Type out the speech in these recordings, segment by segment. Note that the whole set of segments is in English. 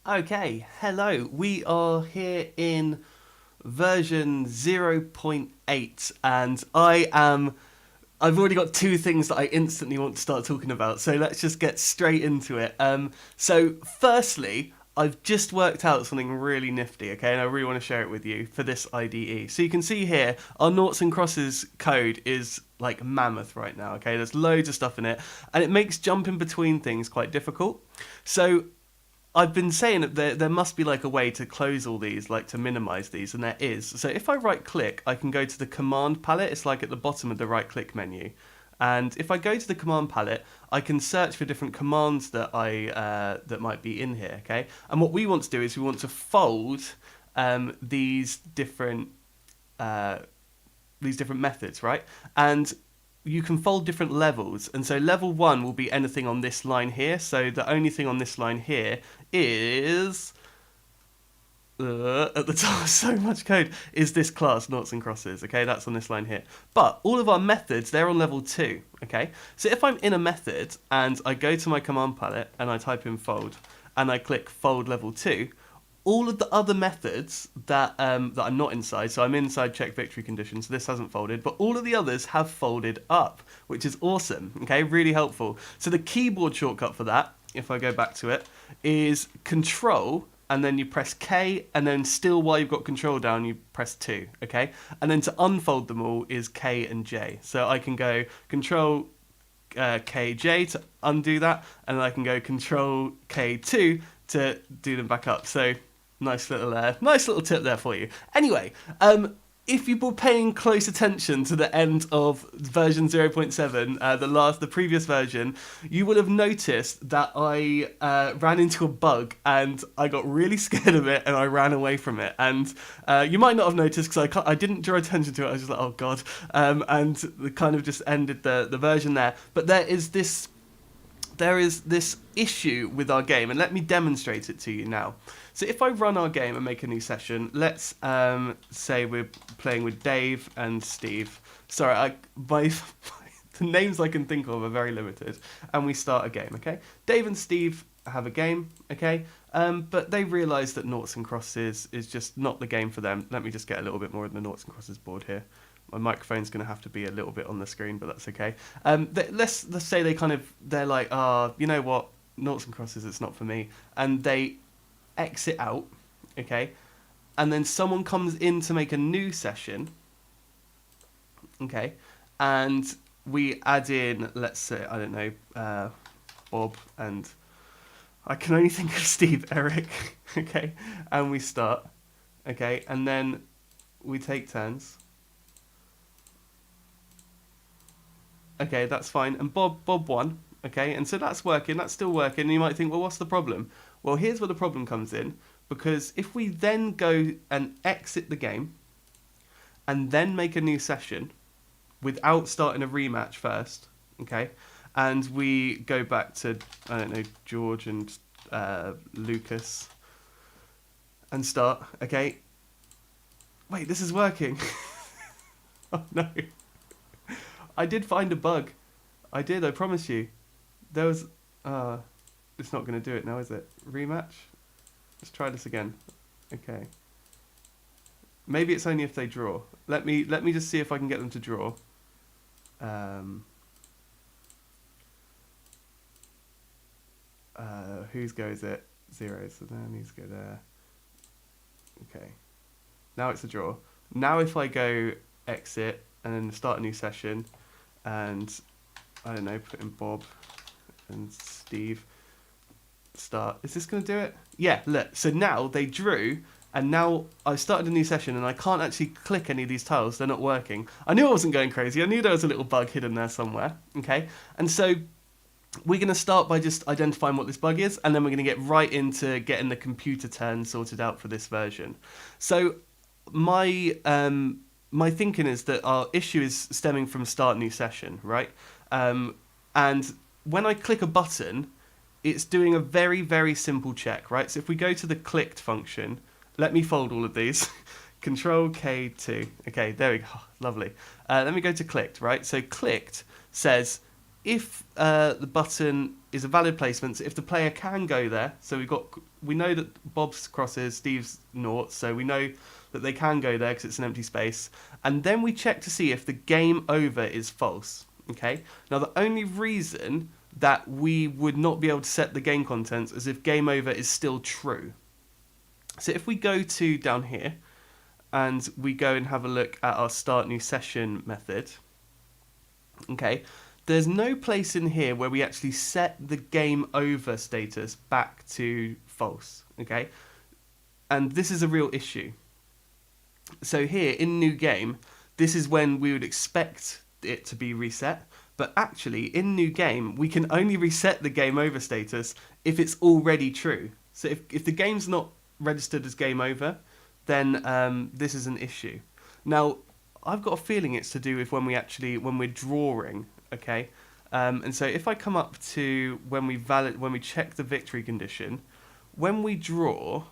Okay, hello. We are here in version 0.8 and I've already got two things that I instantly want to start talking about, so let's just get straight into it. So firstly, I've just worked out something really nifty, okay, and I really want to share it with you for this IDE. So you can see here, our noughts and crosses code is like mammoth right now, okay? There's loads of stuff in it, and it makes jumping between things quite difficult. So I've been saying that there must be like a way to close all these, like to minimize these, and there is. So if I right click, I can go to the command palette. It's like at the bottom of the right click menu. And if I go to the command palette, I can search for different commands that that might be in here, okay? And what we want to do is we want to fold these different methods, right? And you can fold different levels, and so level 1 will be anything on this line here. So the only thing on this line here is at the top of so much code is this class noughts and crosses, okay? That's on this line here. But all of our methods, they're on level 2, okay? So if I'm in a method and I go to my command palette and I type in fold and I click fold level 2, all of the other methods that I'm not inside, so I'm inside check victory condition, so this hasn't folded, but all of the others have folded up, which is awesome, okay, really helpful. So the keyboard shortcut for that, if I go back to it, is Control, and then you press K, and then still while you've got Control down, you press 2, okay? And then to unfold them all is K and J. So I can go Control KJ to undo that, and then I can go Control K2 to do them back up. So nice little tip there for you. Anyway, if you were paying close attention to the end of version 0.7, the previous version, you would have noticed that I ran into a bug and I got really scared of it and I ran away from it. And you might not have noticed because I didn't draw attention to it. I was just like, oh god, and it kind of just ended the version there. But there is this issue with our game, and let me demonstrate it to you now. So if I run our game and make a new session, let's say we're playing with Dave and Steve. Sorry, the names I can think of are very limited, and we start a game, okay? Dave and Steve have a game, okay? But they realise that noughts and crosses is just not the game for them. Let me just get a little bit more of the noughts and crosses board here. My microphone's going to have to be a little bit on the screen, but that's okay. Let's say they're like, you know what, noughts and crosses, it's not for me, and they exit out, okay, and then someone comes in to make a new session, okay, and we add in, let's say, I don't know, Bob, and I can only think of Steve, Eric, okay, and we start, okay, and then we take turns. Okay, that's fine. And Bob won. Okay, and so that's working. That's still working. And you might think, well, what's the problem? Well, here's where the problem comes in. Because if we then go and exit the game and then make a new session without starting a rematch first, okay, and we go back to, I don't know, George and Lucas and start, okay. Wait, this is working. Oh, no. I did find a bug. I did, I promise you. There was... it's not going to do it now, is it? Rematch? Let's try this again. Okay. Maybe it's only if they draw. Let me just see if I can get them to draw. Whose go is it? 0, so then needs to go there. Okay. Now it's a draw. Now if I go exit and then start a new session... and I don't know, put in Bob and Steve, start. Is this going to do it? Yeah, look. So now they drew, and now I've started a new session, and I can't actually click any of these tiles. They're not working. I knew I wasn't going crazy. I knew there was a little bug hidden there somewhere. Okay, and so we're going to start by just identifying what this bug is, and then we're going to get right into getting the computer turn sorted out for this version. So my thinking is that our issue is stemming from start new session, right? And when I click a button, it's doing a very, very simple check, right? So if we go to the clicked function, let me fold all of these. Control K2. Okay, there we go. Lovely. Let me go to clicked, right? So clicked says, if the button is a valid placement, so if the player can go there, so we know that Bob's crosses, Steve's noughts, so we know that they can go there because it's an empty space, and then we check to see if the game over is false. Okay. Now the only reason that we would not be able to set the game contents is if game over is still true. So if we go to down here and we go and have a look at our start new session method, okay, there's no place in here where we actually set the game over status back to false, okay? And this is a real issue. So here in new game, this is when we would expect it to be reset, but actually in new game, we can only reset the game over status if it's already true. So if the game's not registered as game over, then this is an issue. Now, I've got a feeling it's to do with when we're drawing, okay? And so if I come up to when we check the victory condition, when we draw,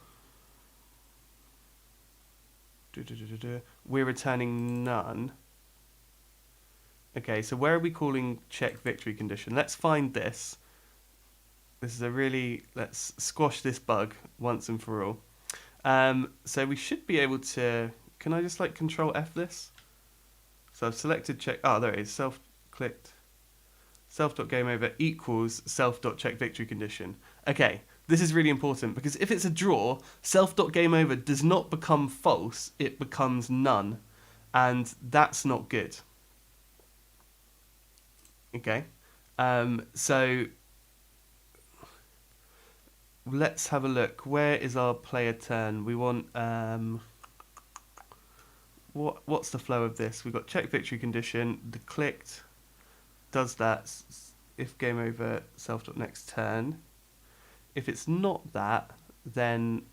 we're returning none. Okay, so where are we calling check victory condition? Let's find this. Let's squash this bug once and for all. So we should be able to, can I just Control F this? So I've selected check, there it is, self-clicked, self.gameover equals self.checkVictoryCondition. Okay, this is really important because if it's a draw, self.gameover does not become false, it becomes none. And that's not good. Okay, so let's have a look. Where is our player turn? We want, what's the flow of this? We've got check victory condition, the clicked does that if game over self.next turn. If it's not that, then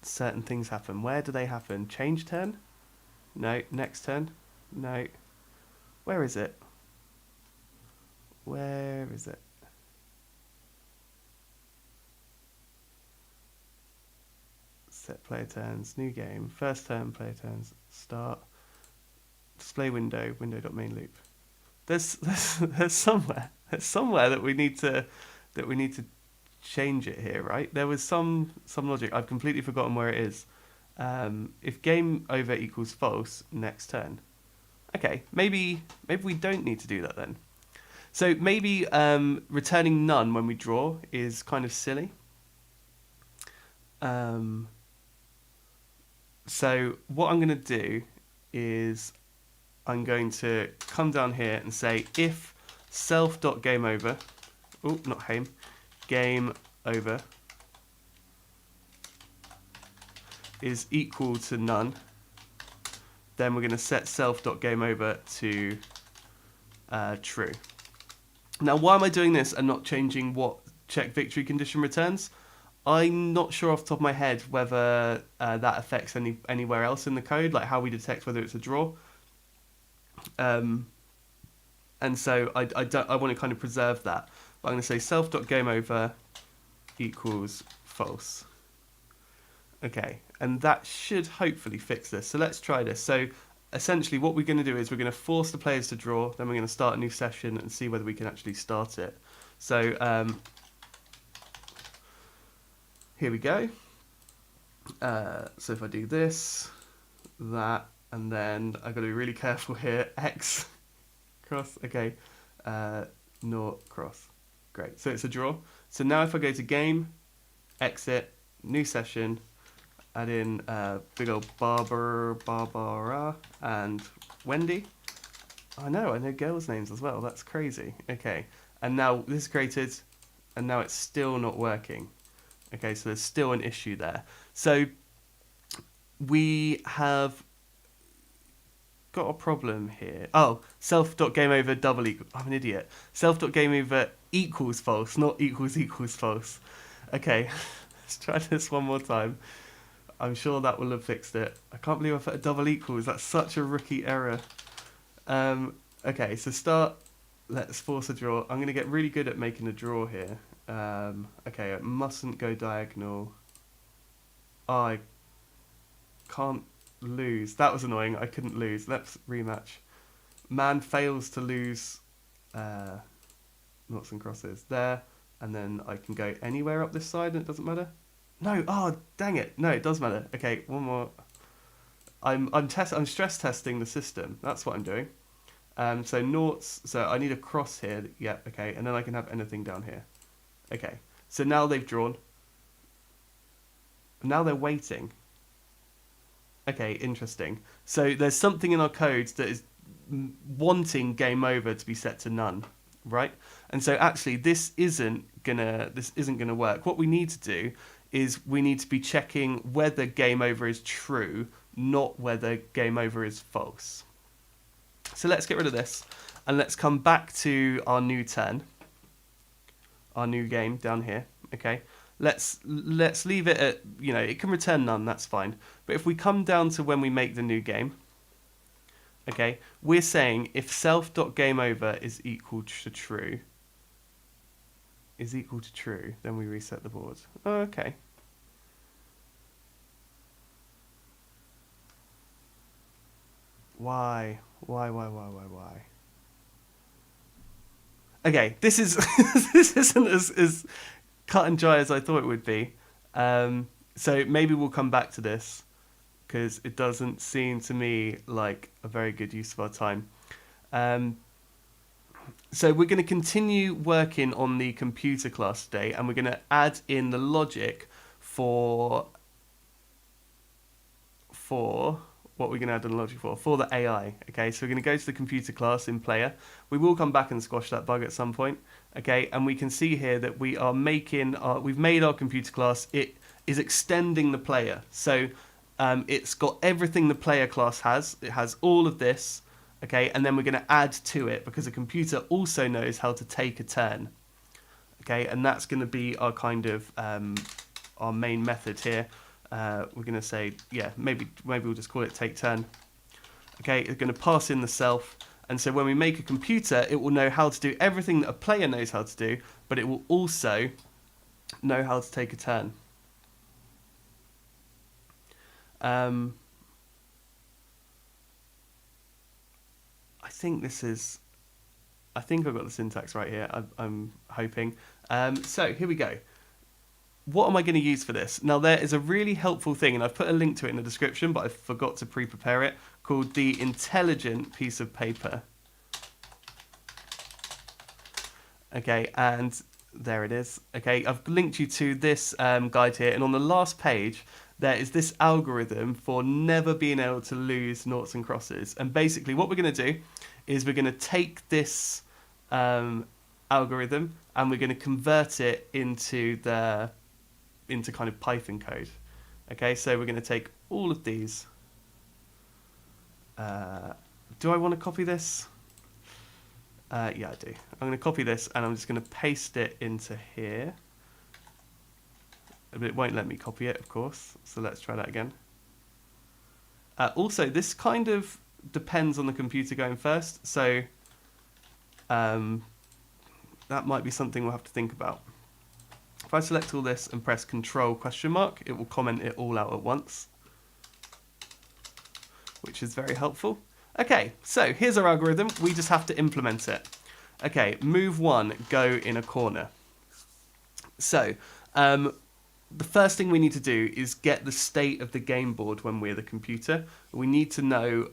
certain things happen. Where do they happen? Change turn? No. Next turn? No. Where is it? Where is it? Set player turns, new game, first turn, player turns, start, display window, window.main loop. There's somewhere that we need to change it here, right? There was some logic. I've completely forgotten where it is. If game over equals false, next turn. Okay, maybe we don't need to do that then. So maybe returning none when we draw is kind of silly. So what I'm going to do is I'm going to come down here and say if self.gameover, game over is equal to none, then we're going to set self.gameover to true. Now, why am I doing this and not changing what check victory condition returns? I'm not sure off the top of my head whether that affects anywhere else in the code, like how we detect whether it's a draw. And so I want to kind of preserve that. But I'm going to say self.gameover equals false. Okay, and that should hopefully fix this. So let's try this. So essentially what we're going to do is we're going to force the players to draw, then we're going to start a new session and see whether we can actually start it. So here we go. So if I do this, that, and then I've got to be really careful here. X, cross, okay. Naught, cross. Great, so it's a draw. So now if I go to game, exit, new session, add in big old Barbara, and Wendy. I know girls' names as well. That's crazy. Okay, and now this is created, and now it's still not working. Okay, so there's still an issue there. So we have got a problem here. Oh, self.gameover double equal. I'm an idiot. Self.gameover equals false, not equals false. Okay, let's try this one more time. I'm sure that will have fixed it. I can't believe I put a double equals. That's such a rookie error. Okay, so start. Let's force a draw. I'm going to get really good at making a draw here. Okay, it mustn't go diagonal. Oh, I can't lose. That was annoying. I couldn't lose. Let's rematch. Man fails to lose. noughts and crosses there, and then I can go anywhere up this side and it doesn't matter. No, oh dang it, no, it does matter. Okay, one more. I'm stress testing the system. That's what I'm doing. So noughts. So I need a cross here. Yeah, okay, and then I can have anything down here. Okay, so now they've drawn. Now they're waiting. Okay, interesting. So there's something in our code that is wanting game over to be set to none, right? And so actually this isn't gonna work. What we need to do is we need to be checking whether game over is true, not whether game over is false. So let's get rid of this and let's come back to our new turn, our new game down here, okay? Let's leave it at, it can return none, that's fine. But if we come down to when we make the new game, okay, we're saying if self.gameover is equal to true, then we reset the board. Oh, okay. Why? Okay, this is this isn't as cut and dry as I thought it would be. So maybe we'll come back to this because it doesn't seem to me like a very good use of our time. So we're going to continue working on the computer class today, and we're going to add in the logic for what we're going to add in the logic for the AI. Okay, so we're going to go to the computer class in player. We will come back and squash that bug at some point. Okay, and we can see here that we are we've made our computer class. It is extending the player. So it's got everything the player class has. It has all of this. Okay, and then we're going to add to it because a computer also knows how to take a turn. Okay, and that's going to be our kind of our main method here. We're going to say, yeah, maybe we'll just call it take turn. Okay, it's going to pass in the self. And so when we make a computer, it will know how to do everything that a player knows how to do, but it will also know how to take a turn. I think I've got the syntax right here. I'm hoping. So here we go. What am I going to use for this? Now, there is a really helpful thing, and I've put a link to it in the description, but I forgot to pre-prepare it, called the intelligent piece of paper. Okay, and there it is. Okay, I've linked you to this guide here, and on the last page, there is this algorithm for never being able to lose noughts and crosses. And basically what we're going to do is we're going to take this algorithm and we're going to convert it into kind of Python code. Okay, so we're going to take all of these. Do I want to copy this? Yeah, I do. I'm going to copy this and I'm just going to paste it into here. But it won't let me copy it, of course. So let's try that again. Also, this kind of depends on the computer going first. So that might be something we'll have to think about. If I select all this and press Control ? It will comment it all out at once, which is very helpful. Okay, so here's our algorithm. We just have to implement it. Okay, move 1, go in a corner. So the first thing we need to do is get the state of the game board when we're the computer. We need to know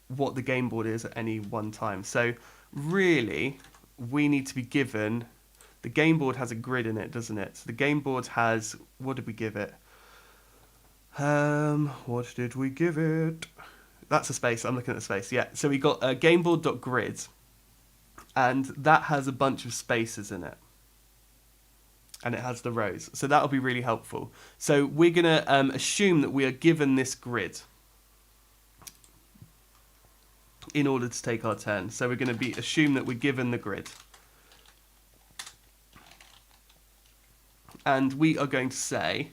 what the game board is at any one time. So really, we need to be given... The game board has a grid in it, doesn't it? So the game board has... What did we give it? What did we give it? That's a space. I'm looking at the space. Yeah. So we got gameboard.grid, and that has a bunch of spaces in it. And it has the rows. So that'll be really helpful. So we're going to assume that we are given this grid in order to take our turn. So we're going to assume that we're given the grid. And we are going to say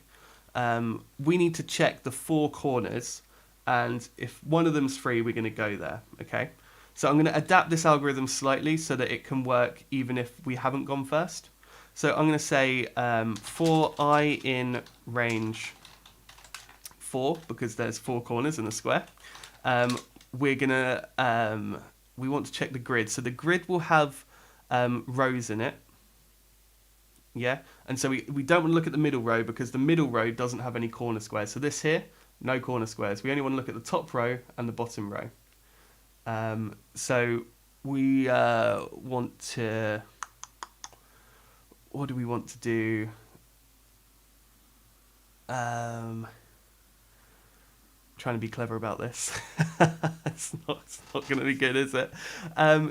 we need to check the 4 corners, and if one of them's free, we're going to go there. Okay. So I'm going to adapt this algorithm slightly so that it can work even if we haven't gone first. So I'm going to say for I in range 4, because there's 4 corners in the square, we're going to we want to check the grid. So the grid will have rows in it. Yeah, and so we don't want to look at the middle row because the middle row doesn't have any corner squares. So this here, no corner squares. We only want to look at the top row and the bottom row. So we want to, what do we want to do? Trying to be clever about this. it's not going to be good, is it?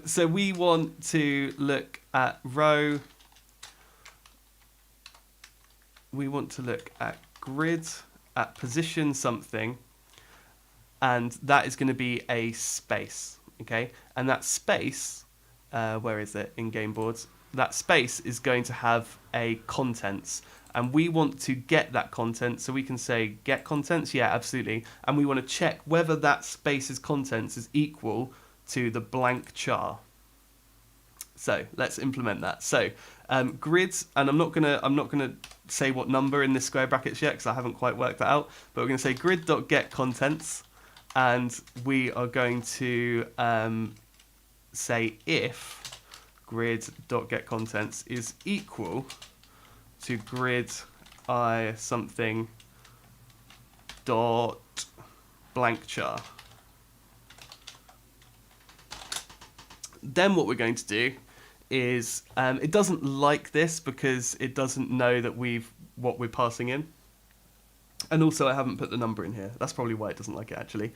So we want to look at row. We want to look at grid, at position something, and that is going to be a space, okay? And that space, where is it in game boards? That space is going to have a contents, and we want to get that content, so we can say get contents, yeah, absolutely, and we want to check whether that space's contents is equal to the blank char. So let's implement that. So grids, and I'm not gonna say what number in this square brackets yet because I haven't quite worked that out. But we're gonna say grid.getContents, and we are going to say if grid.getContents is equal to grid I something dot blank char. Then what we're going to do is it doesn't like this because it doesn't know that what we're passing in, and also I haven't put the number in here. That's probably why it doesn't like it actually.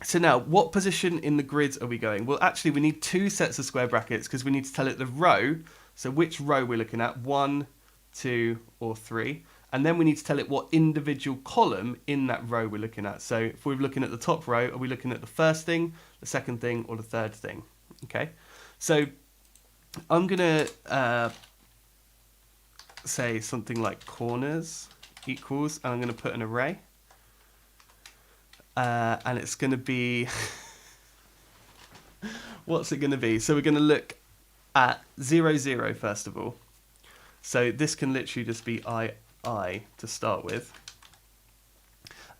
So now, what position in the grid are we going? Well, actually, we need two sets of square brackets because we need to tell it the row. So which row we're looking at, 1, 2, or 3. And then we need to tell it what individual column in that row we're looking at. So if we're looking at the top row, are we looking at the first thing, the second thing, or the third thing? Okay. So I'm going to say something like corners equals, and I'm going to put an array. And it's going to be, what's it going to be? So we're going to look at 0, 0 first of all. So this can literally just be I to start with.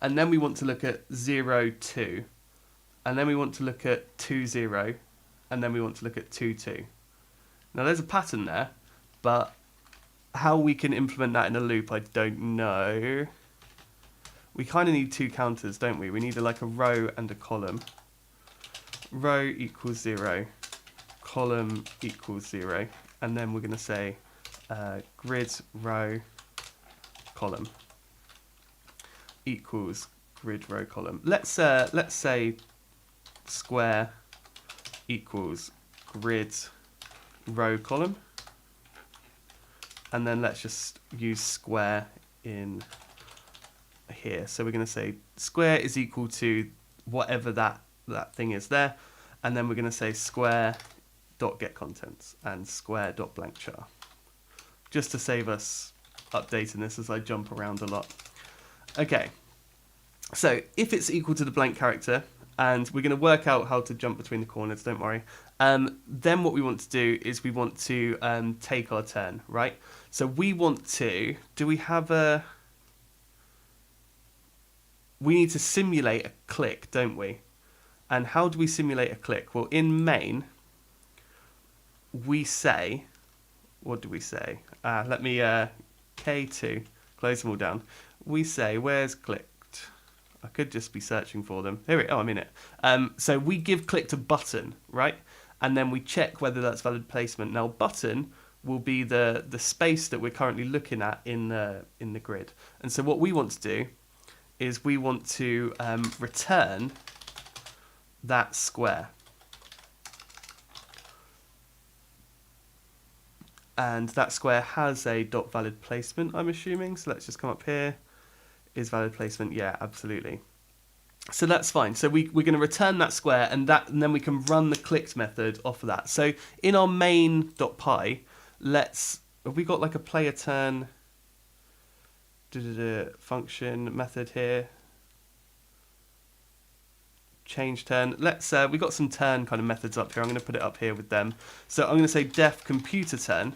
And then we want to look at 0, 2. And then we want to look at 2, 0. And then we want to look at 2, 2. Now there's a pattern there, but how we can implement that in a loop, I don't know. We kind of need two counters, don't we? We need like a row and a column. Row equals 0, column equals 0, and then we're going to say grid row column equals grid row column. Let's say square equals grid row column, and then let's just use square in here. So we're going to say square is equal to whatever that thing is there, and then we're going to say square dot get contents and square dot blank char, just to save us updating this as I jump around a lot. Okay, so if it's equal to the blank character, and we're going to work out how to jump between the corners, don't worry, then what we want to do is we want to take our turn, right? So we want to, we need to simulate a click, don't we? And how do we simulate a click? Well, in main, we say, what do we say? Let me, K2, close them all down. We say, where's clicked? I could just be searching for them. Here it, oh, I'm in it. So we give clicked a button, right? And then we check whether that's valid placement. Now, button will be the space that we're currently looking at in the grid. And so what we want to do is we want to return that square. And that square has a dot valid placement, I'm assuming. So let's just come up here. Is valid placement? Yeah, absolutely. So that's fine. So we're going to return that square, and then we can run the clicked method off of that. So in our main.py, have we got like a player turn function method here? Change turn. We got some turn kind of methods up here. I'm going to put it up here with them. So I'm going to say def computer turn.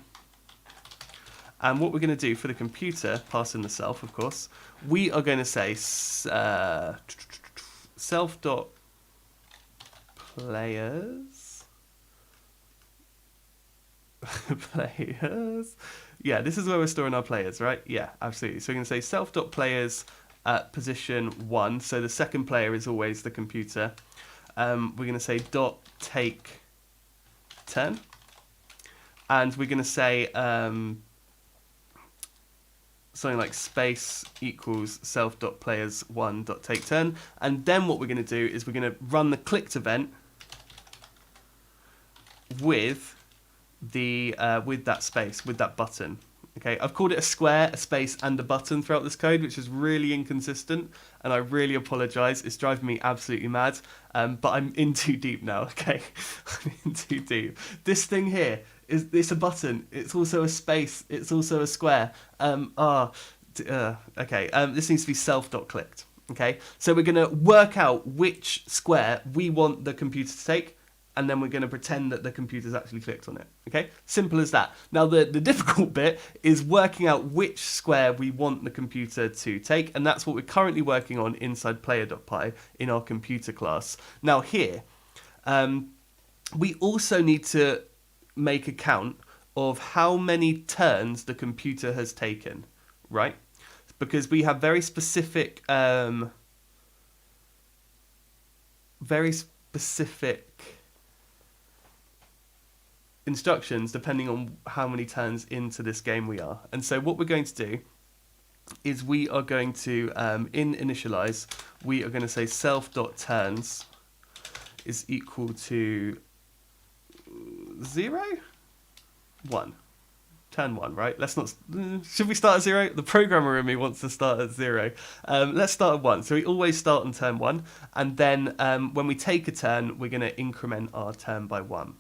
And what we're going to do for the computer, pass in the self, of course, we are going to say self.players players. Yeah, this is where we're storing our players, right? Yeah, absolutely. So we're going to say self.players at position 1. So the second player is always the computer. We're going to say dot take turn. And we're going to say something like space equals self.players1.taketurn. And then what we're going to do is we're going to run the clicked event with that space, with that button. Okay, I've called it a square, a space, and a button throughout this code, which is really inconsistent, and I really apologise. It's driving me absolutely mad, but I'm in too deep now, okay? I'm in too deep. This thing here, it's a button, it's also a space, it's also a square. Okay, this needs to be self.clicked, okay? So we're going to work out which square we want the computer to take, and then we're going to pretend that the computer's actually clicked on it. Okay? Simple as that. Now, the difficult bit is working out which square we want the computer to take, and that's what we're currently working on inside player.py in our computer class. Now, here, we also need to make a count of how many turns the computer has taken, right? Because we have very specific instructions depending on how many turns into this game we are. And so what we're going to do is we are going to, in initialize, we are going to say self.turns is equal to 0? 1. Turn 1, right? Let's not... Should we start at 0? The programmer in me wants to start at 0. Let's start at 1. So we always start on turn 1. And then when we take a turn, we're going to increment our turn by 1.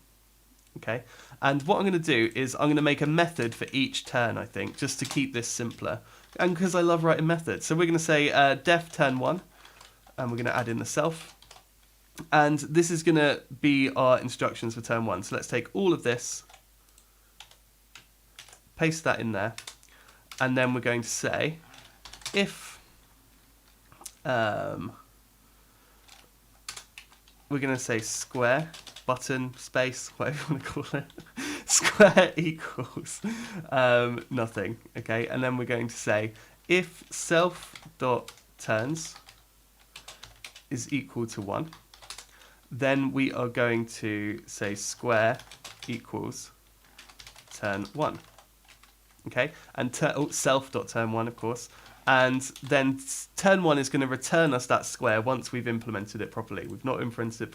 Okay, and what I'm going to do is I'm going to make a method for each turn, I think, just to keep this simpler. And because I love writing methods. So we're going to say def turn 1, and we're going to add in the self. And this is going to be our instructions for turn 1. So let's take all of this, paste that in there, and then we're going to say if we're going to say square button space, whatever you want to call it, square equals nothing. Okay, and then we're going to say if self.turns is equal to 1, then we are going to say square equals turn 1. Okay, and self.turn1, of course. And then turn 1 is going to return us that square once we've implemented it properly. We've not implemented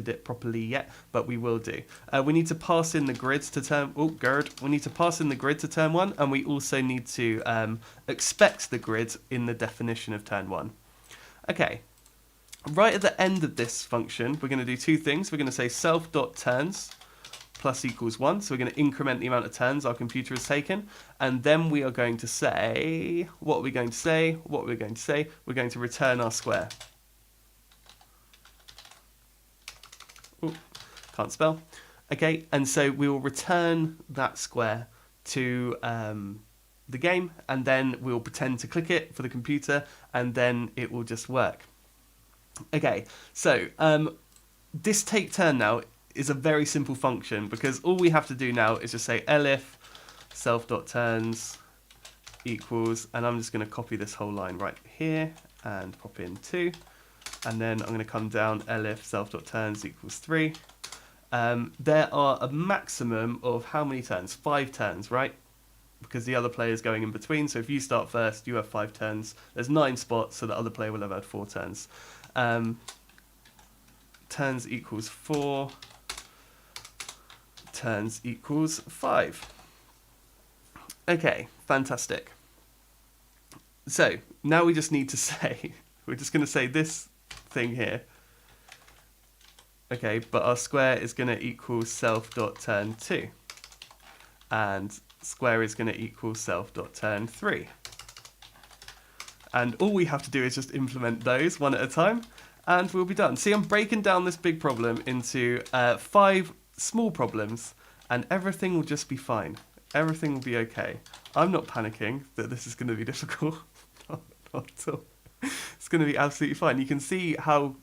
it properly yet, but we will do. We need to pass in the grids to turn. We need to pass in the grid to turn 1, and we also need to expect the grid in the definition of turn 1. Okay. Right at the end of this function, we're going to do two things. We're going to say self.turns plus equals 1. So we're going to increment the amount of turns our computer has taken. And then we are going to say, what are we going to say? We're going to return our square. Ooh, can't spell. Okay, and so we will return that square to the game, and then we'll pretend to click it for the computer, and then it will just work. Okay, so this take turn now is a very simple function, because all we have to do now is just say elif self.turns equals, and I'm just going to copy this whole line right here and pop in 2, and then I'm going to come down elif self.turns equals 3. There are a maximum of how many turns? 5 turns, right? Because the other player is going in between, so if you start first, you have 5 turns. There's 9 spots, so the other player will have had 4 turns. Turns equals 4. Turns equals 5. Okay, fantastic. So now we just need to say, we're just going to say this thing here. Okay, but our square is going to equal self.turn2. And square is going to equal self.turn3. And all we have to do is just implement those one at a time, and we'll be done. See, I'm breaking down this big problem into 5 small problems, and everything will just be fine. Everything will be okay. I'm not panicking that this is going to be difficult. Not at all. It's going to be absolutely fine. You can see how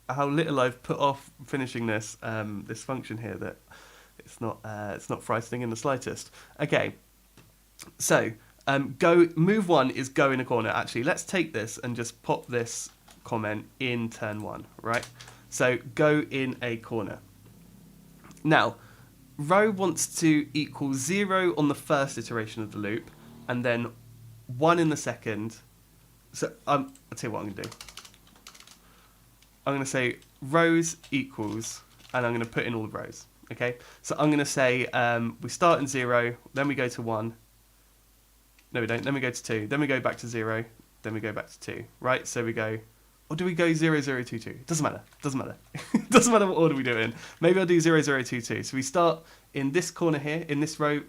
little I've put off finishing this this function here, that It's not frightening in the slightest. Okay, so move one is go in a corner. Actually, let's take this and just pop this comment in turn one, right? So go in a corner. Now, row wants to equal 0 on the first iteration of the loop, and then 1 in the second. So I'll tell you what I'm going to do. I'm going to say rows equals, and I'm going to put in all the rows. Okay, so I'm going to say we start in 0, then we go to 1. No, we don't. Then we go to 2. Then we go back to 0. Then we go back to 2. Right? So we go, or do we go 0, 0, 2, 2? Doesn't matter. Doesn't matter. Doesn't matter what order we do it in. Maybe I'll do 0, 0, 2, 2. So we start in this corner here, in this row,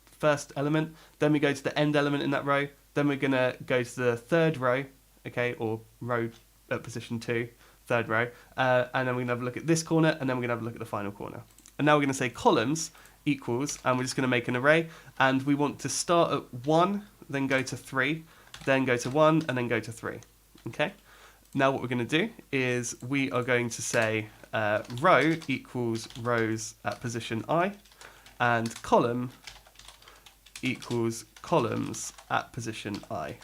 first element. Then we go to the end element in that row. Then we're going to go to the third row, okay, or row at position 2, third row. And then we're going to have a look at this corner, and then we're going to have a look at the final corner. And now we're going to say columns equals, and we're just going to make an array, and we want to start at 1, then go to 3, then go to 1, and then go to 3. Okay? Now what we're going to do is we are going to say row equals rows at position I, and column equals columns at position I.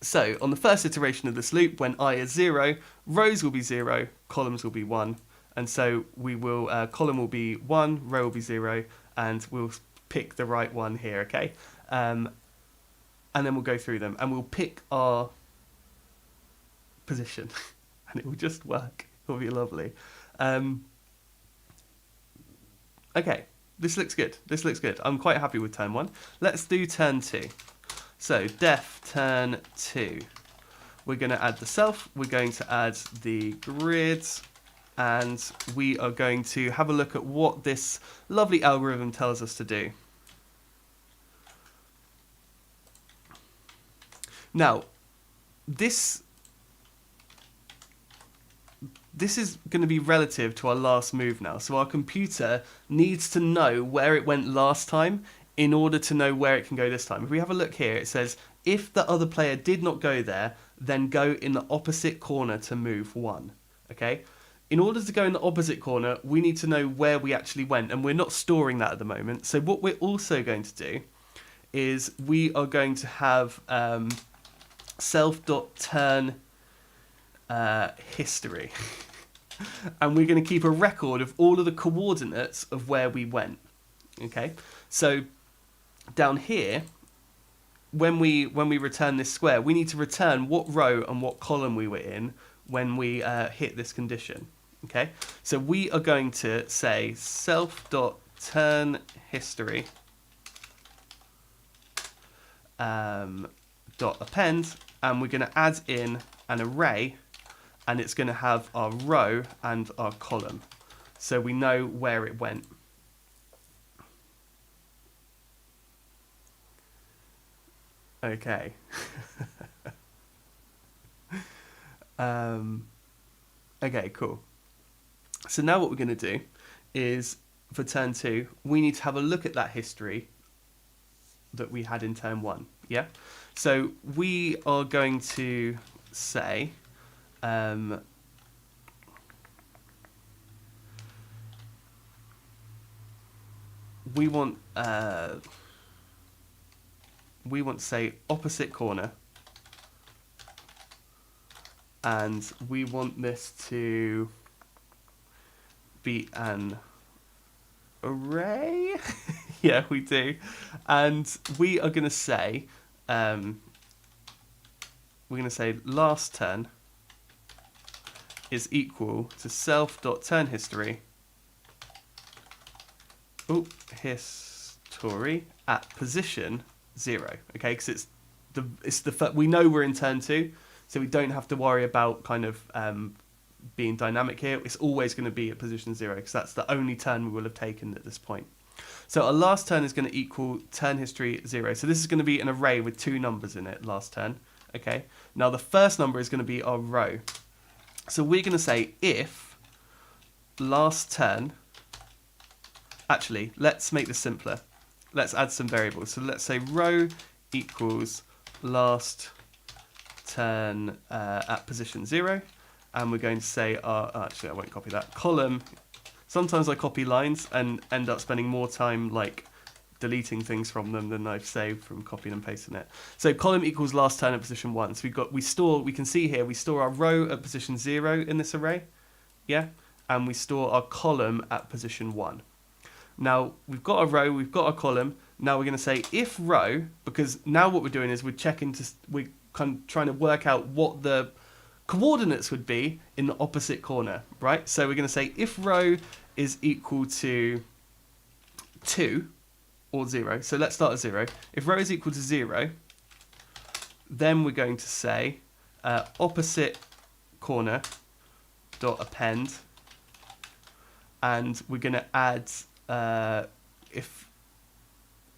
So on the first iteration of this loop, when I is 0, rows will be 0, columns will be 1. And so we will, column will be 1, row will be 0, and we'll pick the right one here, okay? And then we'll go through them, and we'll pick our position, and it will just work. It'll be lovely. Okay, this looks good. This looks good. I'm quite happy with turn 1. Let's do turn 2. So def turn 2. We're going to add the self. We're going to add the grid. And we are going to have a look at what this lovely algorithm tells us to do. Now, this is going to be relative to our last move now. So our computer needs to know where it went last time in order to know where it can go this time. If we have a look here, it says, if the other player did not go there, then go in the opposite corner to move 1. Okay? In order to go in the opposite corner, we need to know where we actually went, and we're not storing that at the moment. So what we're also going to do is we are going to have self.turn history. And we're going to keep a record of all of the coordinates of where we went. Okay? So down here, when we return this square, we need to return what row and what column we were in when we hit this condition. Okay, so we are going to say self.turn history dot append, and we're going to add in an array, and it's going to have our row and our column, so we know where it went. Okay. Okay, cool. So now what we're going to do is, for turn 2, we need to have a look at that history that we had in turn 1. Yeah? So we are going to say we want to say opposite corner, and we want this to be an array. Yeah, we do. And we are going to say last turn is equal to self.turn history history at position 0. Okay, because we know we're in turn 2, so we don't have to worry about kind of being dynamic here. It's always going to be at position 0, because that's the only turn we will have taken at this point. So our last turn is going to equal turn history 0. So this is going to be an array with 2 numbers in it, last turn. Okay. Now the first number is going to be our row. So we're going to say if last turn. Actually, let's make this simpler. Let's add some variables. So let's say row equals last turn at position 0. And we're going to say actually I won't copy that, column. Sometimes I copy lines and end up spending more time like deleting things from them than I've saved from copying and pasting it. So column equals last turn at position 1. So we can see here we store our row at position 0 in this array, yeah, and we store our column at position 1. Now we've got a row, we've got a column. Now we're going to say if row, because now what we're doing is we're kind of trying to work out what the coordinates would be in the opposite corner, right? So we're going to say if row is equal to 2 or 0. So let's start at 0. If row is equal to 0, then we're going to say opposite corner dot append, and we're going to add if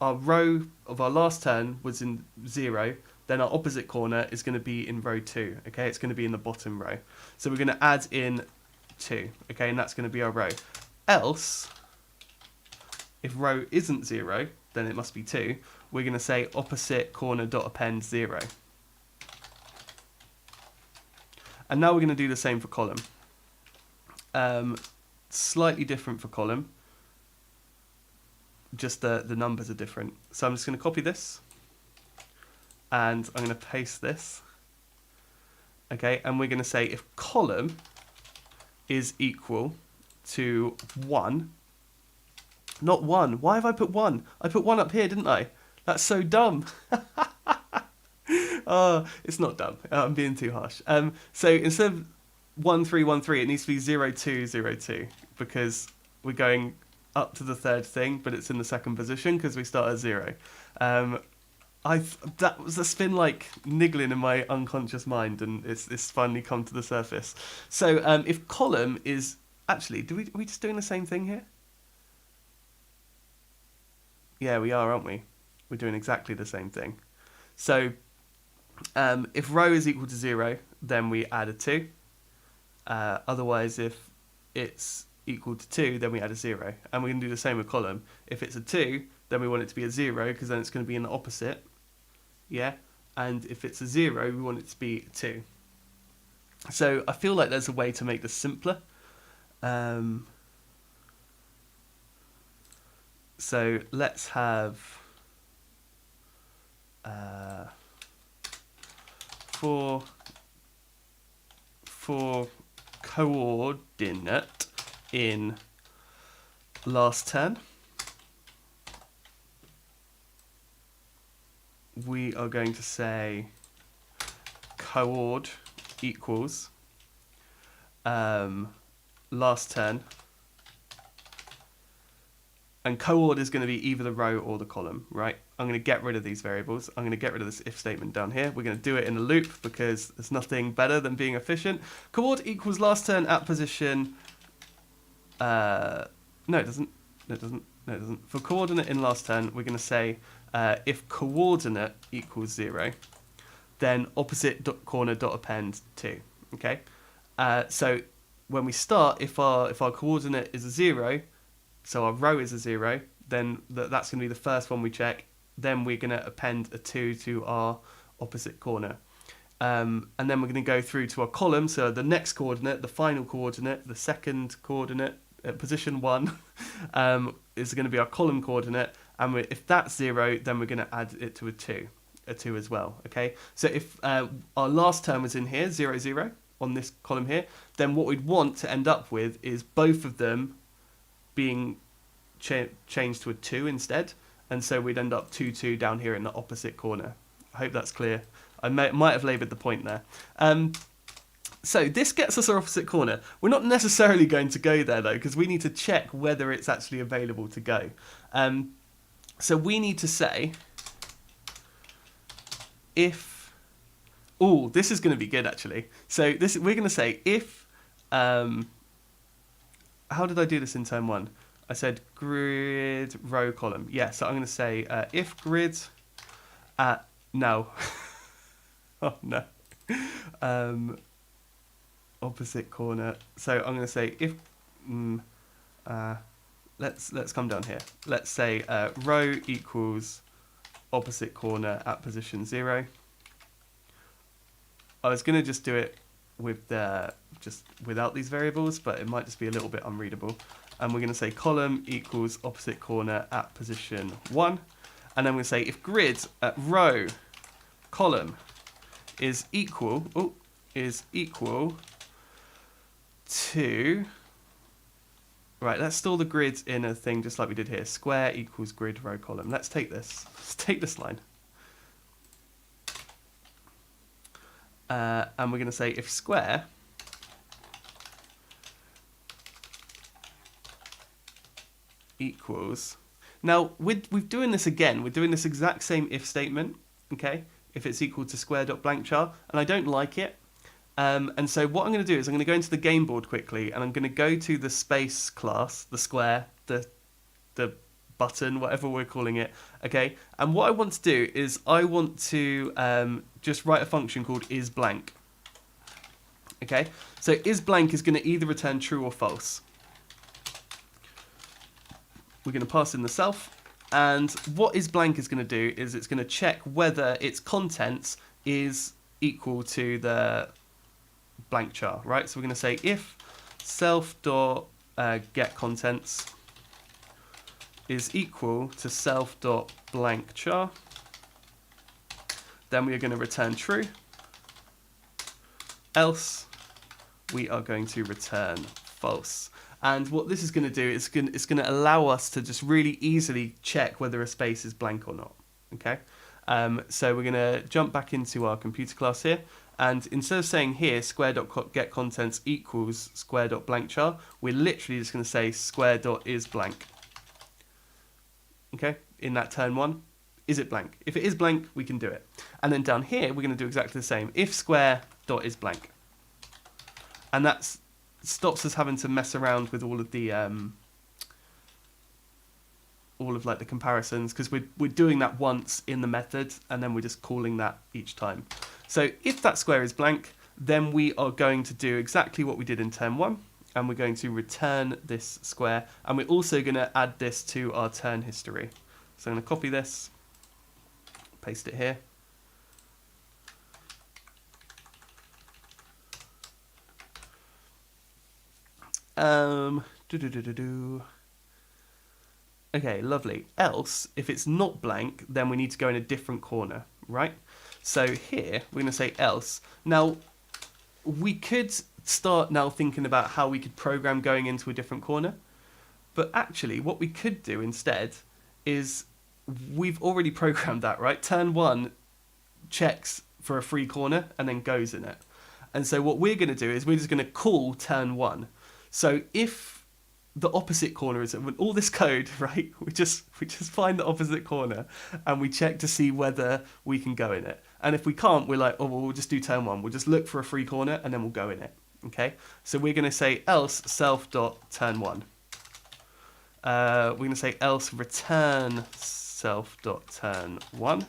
our row of our last turn was in 0, then our opposite corner is going to be in row 2. Okay, it's going to be in the bottom row. So we're going to add in 2. Okay, and that's going to be our row. Else, if row isn't 0, then it must be 2. We're going to say opposite corner dot append 0. And now we're going to do the same for column. Slightly different for column. Just the numbers are different. So I'm just going to copy this. And I'm going to paste this. Okay, and we're going to say if column is equal to 1. Not 1. Why have I put 1? I put 1 up here, didn't I? That's so dumb. Oh, it's not dumb. I'm being too harsh. So instead of 1, 3, 1, 3, it needs to be 0, 2, 0, 2, because we're going up to the third thing, but it's in the second position because we start at 0. That's been like niggling in my unconscious mind, and it's finally come to the surface. So if column is actually, are we just doing the same thing here? Yeah, we are, aren't we? We're doing exactly the same thing. So if row is equal to 0, then we add a 2. Otherwise, if it's equal to 2, then we add a 0. And we can do the same with column. If it's a 2, then we want it to be a 0, because then it's going to be in the opposite. Yeah? And if it's a 0, we want it to be 2. So I feel like there's a way to make this simpler. So let's have for coordinate in last turn, we are going to say coord equals last turn, and coord is going to be either the row or the column, right? I'm going to get rid of these variables. I'm going to get rid of this if statement down here. We're going to do it in a loop because there's nothing better than being efficient. Coord equals last turn at position. No, it doesn't. No, it doesn't. No, it doesn't. For coordinate in last turn, we're going to say if coordinate equals 0, then opposite corner dot append 2. Okay. So when we start, if our coordinate is a 0, so our row is a 0, then that's going to be the first one we check. Then we're going to append a 2 to our opposite corner. And then we're going to go through to our column. So the next coordinate, the final coordinate, the second coordinate at position 1 is going to be our column coordinate. And if that's 0, then we're going to add it to a 2 as well. Okay. So if our last term was in here, 0, 0, on this column here, then what we'd want to end up with is both of them being changed to a 2 instead, and so we'd end up 2, 2 down here in the opposite corner. I hope that's clear. I might have laboured the point there. So this gets us our opposite corner. We're not necessarily going to go there though, because we need to check whether it's actually available to go. So we need to say if... Oh, this is going to be good actually. So we're going to say if... how did I do this in term 1? I said grid row column. Yeah, so I'm going to say if grid at no. Oh no. Opposite corner. So I'm going to say if let's come down here. Let's say row equals opposite corner at position 0. I was going to just do it with just without these variables, but it might just be a little bit unreadable. and we're going to say column equals opposite corner at position 1. And then we're going to say if grid at row column is equal to, right, let's store the grids in a thing just like we did here. Square equals grid row column. Let's take this. Let's take this line. And we're going to say if square equals, now we're doing this again, we're doing this exact same if statement, okay, if it's equal to square.blankchar, and I don't like it. And so what I'm going to do is I'm going to go into the game board quickly, and I'm going to go to the space class, the square, the button, whatever we're calling it, okay? And what I want to do is I want to just write a function called isBlank, okay? So isBlank is going to either return true or false. We're going to pass in the self, and what isBlank is going to do is it's going to check whether its contents is equal to the blank char, right? So we're going to say if self.getContents is equal to self.blankchar, then we are going to return true, else we are going to return false. And what this is going to do is it's going to allow us to just really easily check whether a space is blank or not, okay? So we're going to jump back into our computer class here, and instead of saying here square.getContents equals square.blankchar, we're literally just going to say square.isBlank. Okay, in that turn 1, is it blank? If it is blank, we can do it. And then down here, we're going to do exactly the same. If square.isBlank. And that stops us having to mess around with all of the like the comparisons, because we're doing that once in the method, and then we're just calling that each time. So if that square is blank, then we are going to do exactly what we did in turn 1. And we're going to return this square, and we're also going to add this to our turn history. So I'm going to copy this, paste it here. Okay, lovely. Else, if it's not blank, then we need to go in a different corner, right? So here, we're going to say else. Now, we could start now thinking about how we could program going into a different corner. But actually, what we could do instead is we've already programmed that, right? Turn 1 checks for a free corner and then goes in it. And so what we're going to do is we're just going to call turn 1. So if the opposite corner is all this code, right? We just find the opposite corner and we check to see whether we can go in it. And if we can't, we're like, oh, well, we'll just do turn 1. We'll just look for a free corner and then we'll go in it. Okay, so we're going to say else self.turn1. We're going to say else return self.turn1,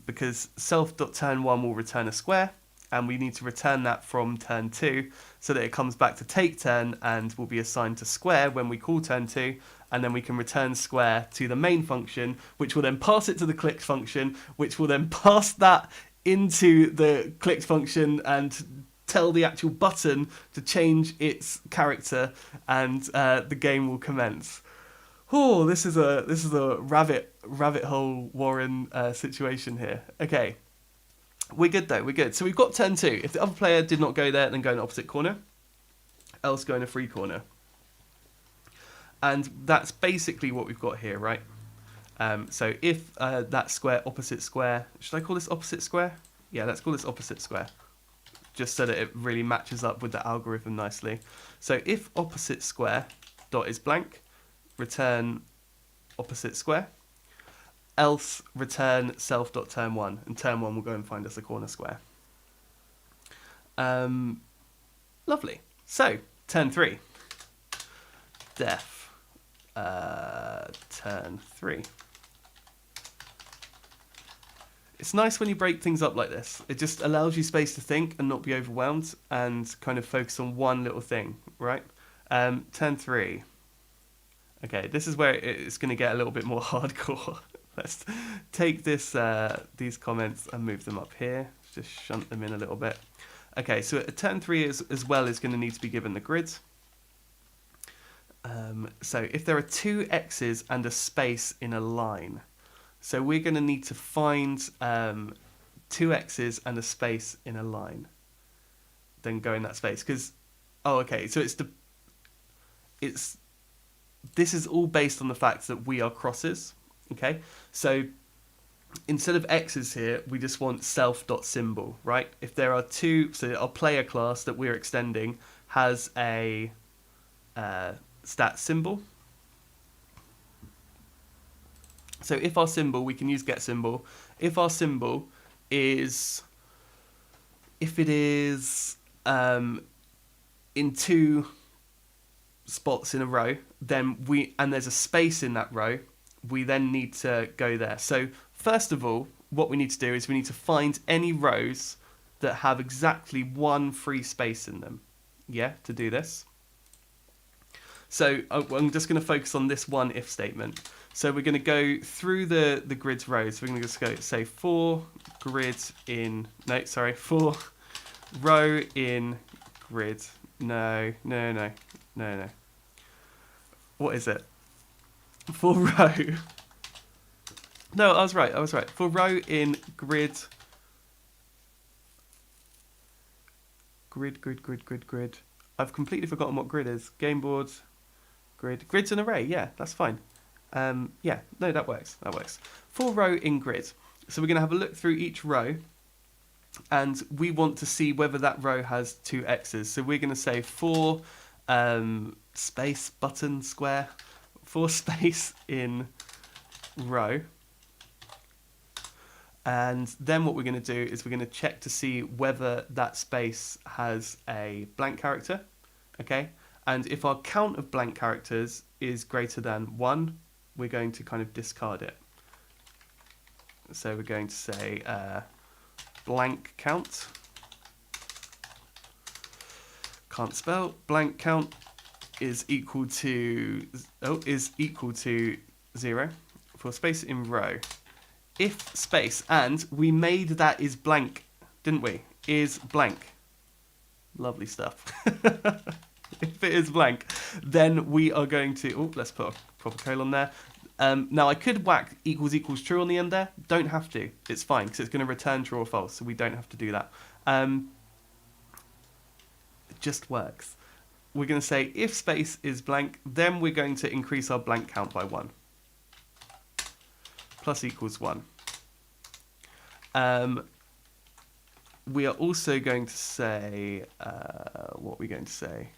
because self.turn1 will return a square, and we need to return that from turn 2 so that it comes back to take turn and will be assigned to square when we call turn 2, and then we can return square to the main function, which will then pass it to the clicked function, which will then pass that into the clicked function and tell the actual button to change its character, and the game will commence. Oh, this is a rabbit hole Warren situation here. Okay, we're good though. We're good. So we've got turn 2. If the other player did not go there, then go in the opposite corner. Else go in a free corner. And that's basically what we've got here, right? So if that square, opposite square, should I call this opposite square? Yeah, let's call this opposite square, just so that it really matches up with the algorithm nicely. So if opposite square dot is blank, return opposite square, else return self dot turn 1, and turn 1 will go and find us a corner square. Lovely. So turn 3, def turn 3. It's nice when you break things up like this. It just allows you space to think and not be overwhelmed and kind of focus on one little thing, right? Turn 3. Okay, this is where it's going to get a little bit more hardcore. Let's take this these comments and move them up here. Just shunt them in a little bit. Okay, so turn 3 as well is going to need to be given the grid. So if there are two x's and a space in a line, so we're going to need to find two x's and a space in a line, then go in that space. Because, oh, okay, so this is all based on the fact that we are crosses, okay? So instead of x's here, we just want self.symbol, right? If there are two, so our player class that we're extending has a stat symbol. So if our symbol, we can use get symbol. If our symbol is, if it is in two spots in a row, then and there's a space in that row, we then need to go there. So first of all, what we need to do is we need to find any rows that have exactly one free space in them. Yeah, to do this. So I'm just going to focus on this one if statement. So we're going to go through the grid's rows. So we're going to just go say for row in grid. No. What is it? For row. No, I was right. For row in grid. Grid. I've completely forgotten what grid is. Game board. Grid. Grid's an array. Yeah, that's fine. Yeah, no, that works. For row in grid. So we're going to have a look through each row, and we want to see whether that row has two x's. So we're going to say for space button square, for space in row. And then what we're going to do is we're going to check to see whether that space has a blank character, okay? And if our count of blank characters is greater than 1, we're going to kind of discard it. So we're going to say blank count. Can't spell. Blank count is equal to 0 for space in row. If space, and we made that is blank, didn't we? Is blank. Lovely stuff. If it is blank, then we are going to, let's put a proper colon there. Now I could whack equals true on the end there. Don't have to. It's fine because it's going to return true or false, so we don't have to do that. It just works. We're going to say if space is blank, then we're going to increase our blank count by 1. Plus equals 1. We are also going to say, what are we going to say?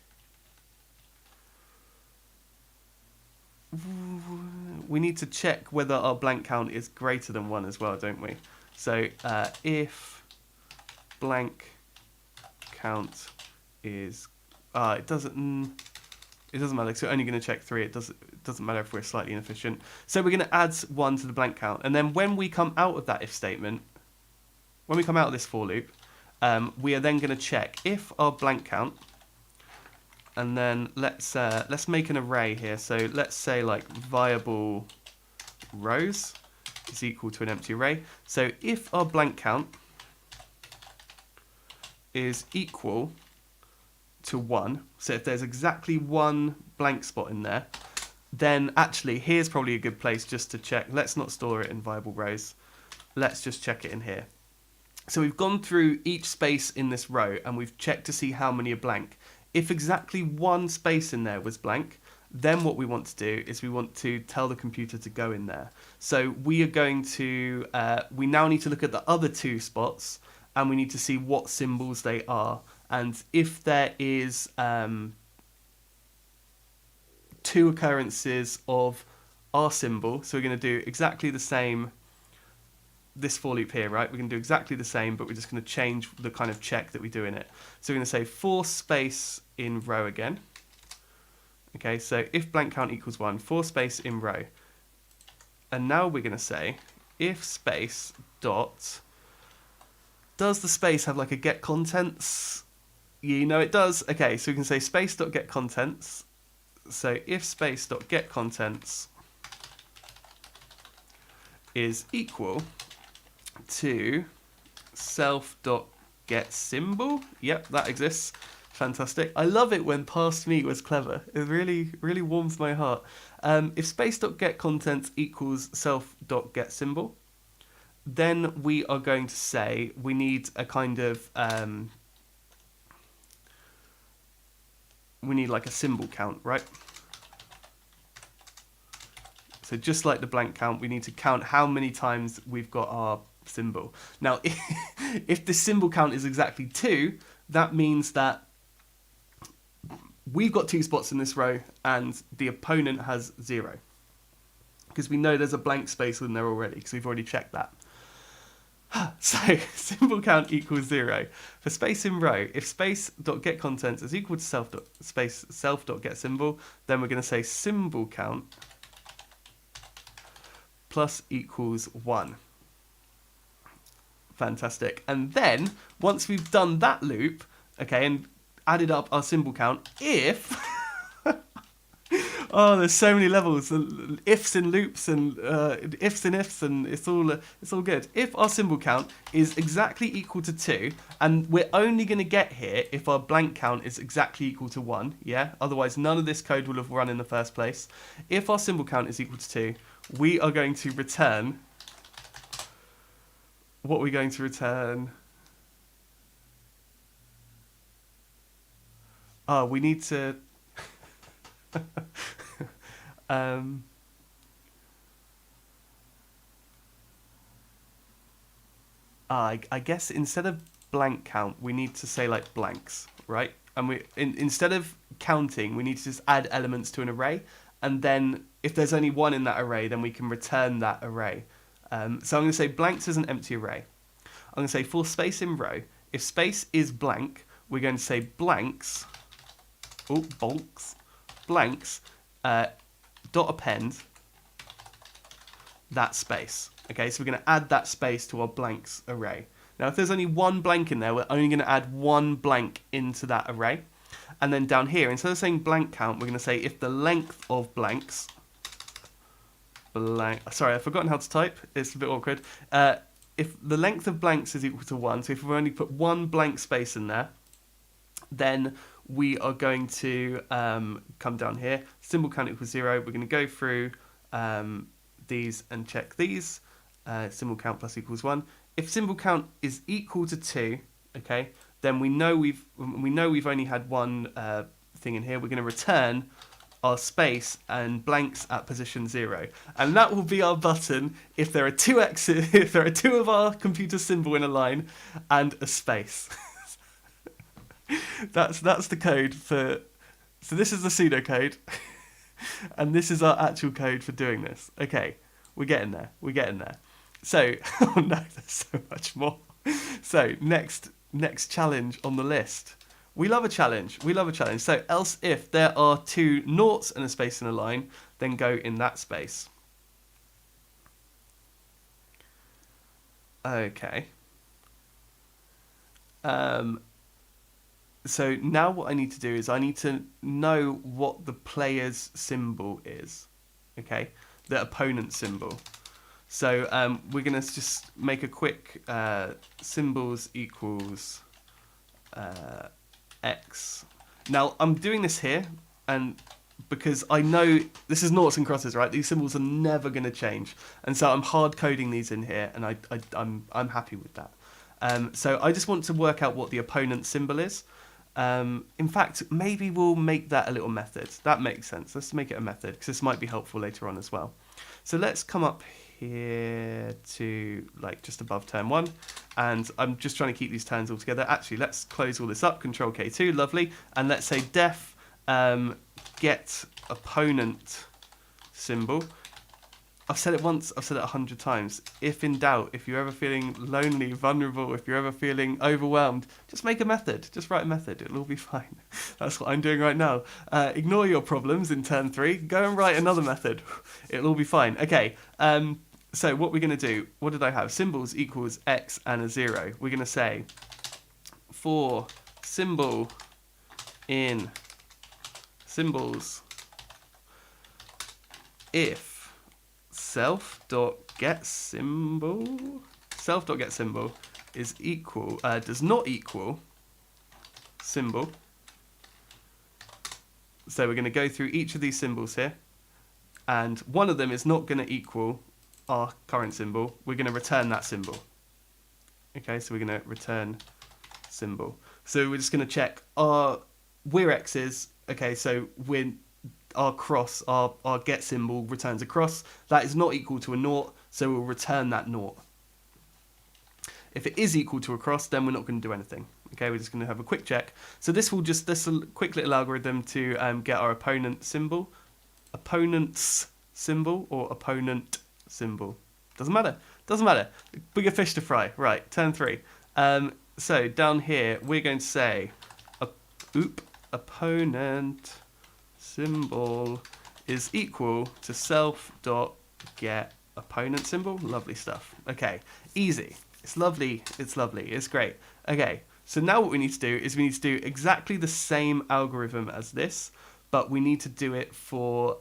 We need to check whether our blank count is greater than 1 as well, don't we? So if blank count is, it doesn't matter, so we're only going to check 3. It doesn't matter if we're slightly inefficient. So we're going to add 1 to the blank count, and then when we come out of that if statement, when we come out of this for loop, we are then going to check if our blank count, and then let's make an array here. So let's say like viable rows is equal to an empty array. So if our blank count is equal to 1, so if there's exactly 1 blank spot in there, then actually here's probably a good place just to check. Let's not store it in viable rows. Let's just check it in here. So we've gone through each space in this row and we've checked to see how many are blank. If exactly 1 space in there was blank, then what we want to do is we want to tell the computer to go in there. So we are going to, we now need to look at the other 2 spots and we need to see what symbols they are. And if there is 2 occurrences of our symbol, so we're going to do exactly the same, this for loop here, right? We're going to do exactly the same, but we're just going to change the kind of check that we do in it. So we're going to say for space in row again. Okay, so if blank count equals 1, for space in row. And now we're going to say if space dot, does the space have like a get contents? You know it does. Okay, so we can say space dot get contents. So if space dot get contents is equal to self.getSymbol. Yep, that exists. Fantastic. I love it when past me was clever. It really, really warms my heart. If space.getContents equals self.getSymbol, then we are going to say we need a kind of we need like a symbol count, right? So just like the blank count, we need to count how many times we've got our symbol. Now, if the symbol count is exactly 2, that means that we've got 2 spots in this row and the opponent has 0. Because we know there's a blank space in there already, because we've already checked that. So symbol count equals 0. For space in row, if space.getContents is equal to self.getSymbol, then we're going to say symbol count plus equals 1. Fantastic. And then, once we've done that loop, okay, and added up our symbol count, if... oh, there's so many levels, ifs and loops and ifs and ifs, and it's all good. If our symbol count is exactly equal to 2, and we're only going to get here if our blank count is exactly equal to 1, yeah? Otherwise, none of this code will have run in the first place. If our symbol count is equal to 2, we are going to return... What are we going to return? Oh, we need to... I guess instead of blank count, we need to say like blanks, right? And instead of counting, we need to just add elements to an array, and then if there's only 1 in that array, then we can return that array. So I'm going to say blanks is an empty array. I'm going to say for space in row, if space is blank, we're going to say blanks, blanks, dot append that space. Okay, so we're going to add that space to our blanks array. Now, if there's only 1 blank in there, we're only going to add 1 blank into that array. And then down here, instead of saying blank count, we're going to say if the length of blanks... Sorry, I've forgotten how to type. It's a bit awkward. If the length of blanks is equal to 1, so if we've only put 1 blank space in there, then we are going to come down here. Symbol count equals 0. We're going to go through these and check these. Symbol count plus equals 1. If symbol count is equal to 2, okay, then we know we've only had 1 thing in here. We're going to return our space and blanks at position 0, and that will be our button if there are 2 x's, if there are 2 of our computer symbol in a line and a space. That's the code for. So this is the pseudocode, and this is our actual code for doing this. Okay, we're getting there. We're getting there. So, oh no, there's so much more. So next challenge on the list. We love a challenge. We love a challenge. So else if there are 2 noughts and a space in a line, then go in that space. Okay. So now what I need to do is I need to know what the player's symbol is. Okay, the opponent's symbol. So we're going to just make a quick symbols equals X. Now I'm doing this here, and because I know this is noughts and crosses, right? These symbols are never going to change, and so I'm hard coding these in here, and I'm happy with that. So I just want to work out what the opponent's symbol is. In fact, maybe we'll make that a little method. That makes sense. Let's make it a method because this might be helpful later on as well. So let's come up here to like just above turn 1, and I'm just trying to keep these turns all together. Actually, let's close all this up, Control K2, lovely, and let's say def get opponent symbol. I've said it once, I've said it 100 times. If in doubt, if you're ever feeling lonely, vulnerable, if you're ever feeling overwhelmed, just make a method. Just write a method. It'll all be fine. That's what I'm doing right now. Ignore your problems in turn 3. Go and write another method. It'll all be fine. Okay, so what we're going to do, what did I have? Symbols equals X and a 0. We're going to say for symbol in symbols if self.getSymbol is equal, does not equal symbol, So we're going to go through each of these symbols here, and one of them is not going to equal our current symbol. We're going to return that symbol. Okay, so we're going to return symbol. So we're just going to check we're x's. Okay, so our cross, our get symbol returns a cross. That is not equal to a naught, so we'll return that naught. If it is equal to a cross, then we're not going to do anything. Okay, we're just going to have a quick check. So this a quick little algorithm to get our opponent's symbol, or opponent symbol. Doesn't matter. Doesn't matter. Bigger fish to fry. Right, turn 3. So down here, we're going to say, opponent symbol is equal to self.get opponent symbol. Lovely stuff. Okay, easy. It's lovely. It's lovely. It's great. Okay, so now what we need to do is we need to do exactly the same algorithm as this, but we need to do it for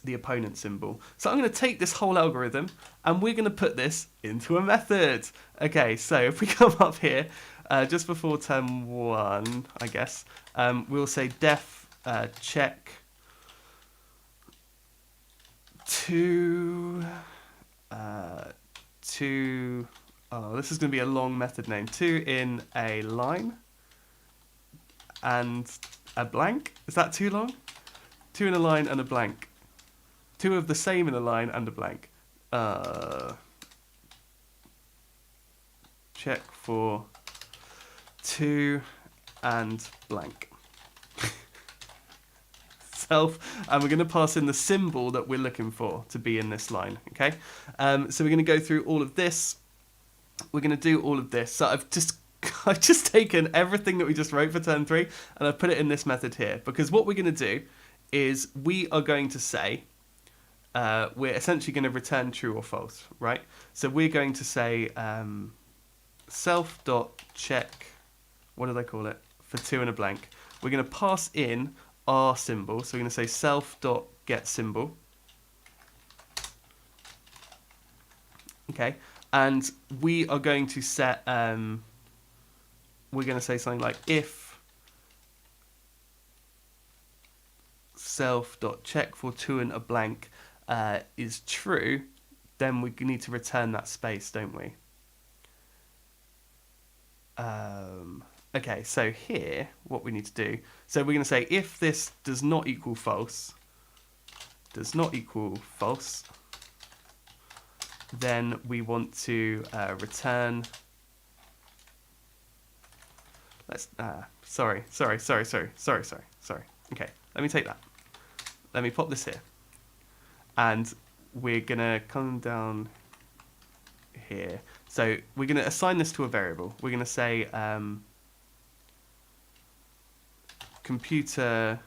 the opponent symbol. So I'm going to take this whole algorithm and we're going to put this into a method. Okay, so if we come up here, just before term 1, I guess, we'll say def check to this is going to be a long method name, 2 in a line and a blank. Is that too long? 2 in a line and a blank. 2 of the same in a line and a blank. Check for 2 and blank. And we're going to pass in the symbol that we're looking for to be in this line. Okay, so we're going to go through all of this. We're going to do all of this. So I've just taken everything that we just wrote for turn 3 and I've put it in this method here, because what we're going to do is we are going to say we're essentially going to return true or false, right? So we're going to say self.check, what did I call it, for 2 and a blank. We're going to pass in our symbol, so we're going to say self.get symbol. Okay, and we are going to set, we're going to say something like if self.check for 2 and a blank is true, then we need to return that space, don't we? Okay, so here, what we need to do, so we're going to say if this does not equal false, then we want to return, sorry. Okay, let me take that. Let me pop this here. And we're going to come down here. So we're going to assign this to a variable. We're going to say computer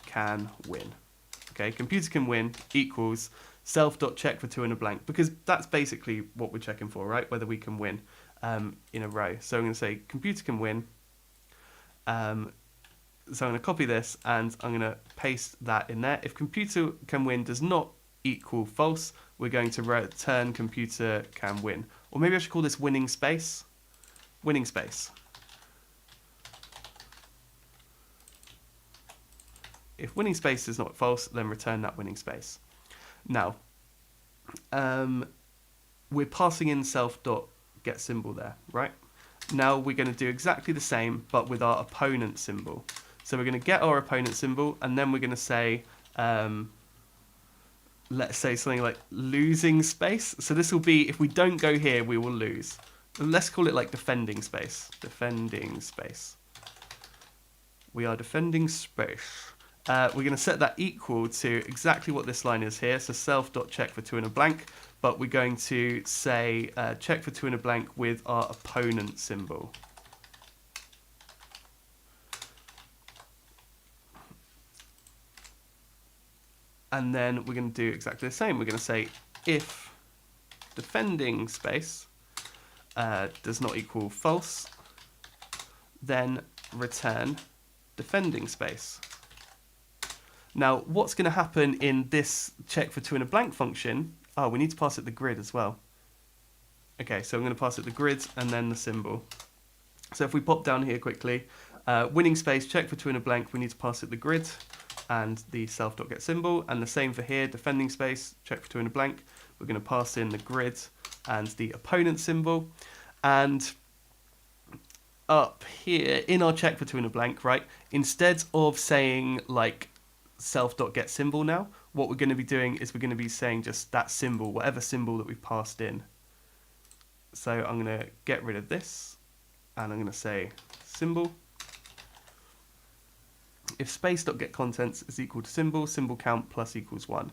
can win. Okay, computer can win equals self.check for 2 and a blank, because that's basically what we're checking for, right? Whether we can win in a row. So I'm going to say computer can win. So I'm going to copy this and I'm going to paste that in there. If computer can win does not equal false, we're going to return computer can win. Or maybe I should call this winning space. Winning space. If winning space is not false, then return that winning space. Now, we're passing in self.get symbol there, right? Now we're going to do exactly the same, but with our opponent symbol. So we're going to get our opponent symbol, and then we're going to say, let's say something like losing space. So this will be, if we don't go here, we will lose. Let's call it like defending space. Defending space. We are defending space. We're going to set that equal to exactly what this line is here. So self.check for 2 and a blank, but we're going to say check for 2 and a blank with our opponent symbol. And then we're going to do exactly the same. We're going to say if defending space does not equal false, then return defending space. Now, what's going to happen in this check for 2 and a blank function? Oh, we need to pass it the grid as well. Okay, so I'm going to pass it the grid and then the symbol. So if we pop down here quickly, Winning space, check for two and a blank, we need to pass it the grid and the self.getSymbol. And the same for here, defending space, check for two and a blank. We're going to pass in the grid and the opponent symbol. And up here in our check for two and a blank, right, instead of saying like self.getSymbol now, what we're going to be doing is we're going to be saying just that symbol, whatever symbol that we've passed in. So I'm going to get rid of this and I'm going to say symbol. If space.getContents is equal to symbol, symbol count plus equals 1.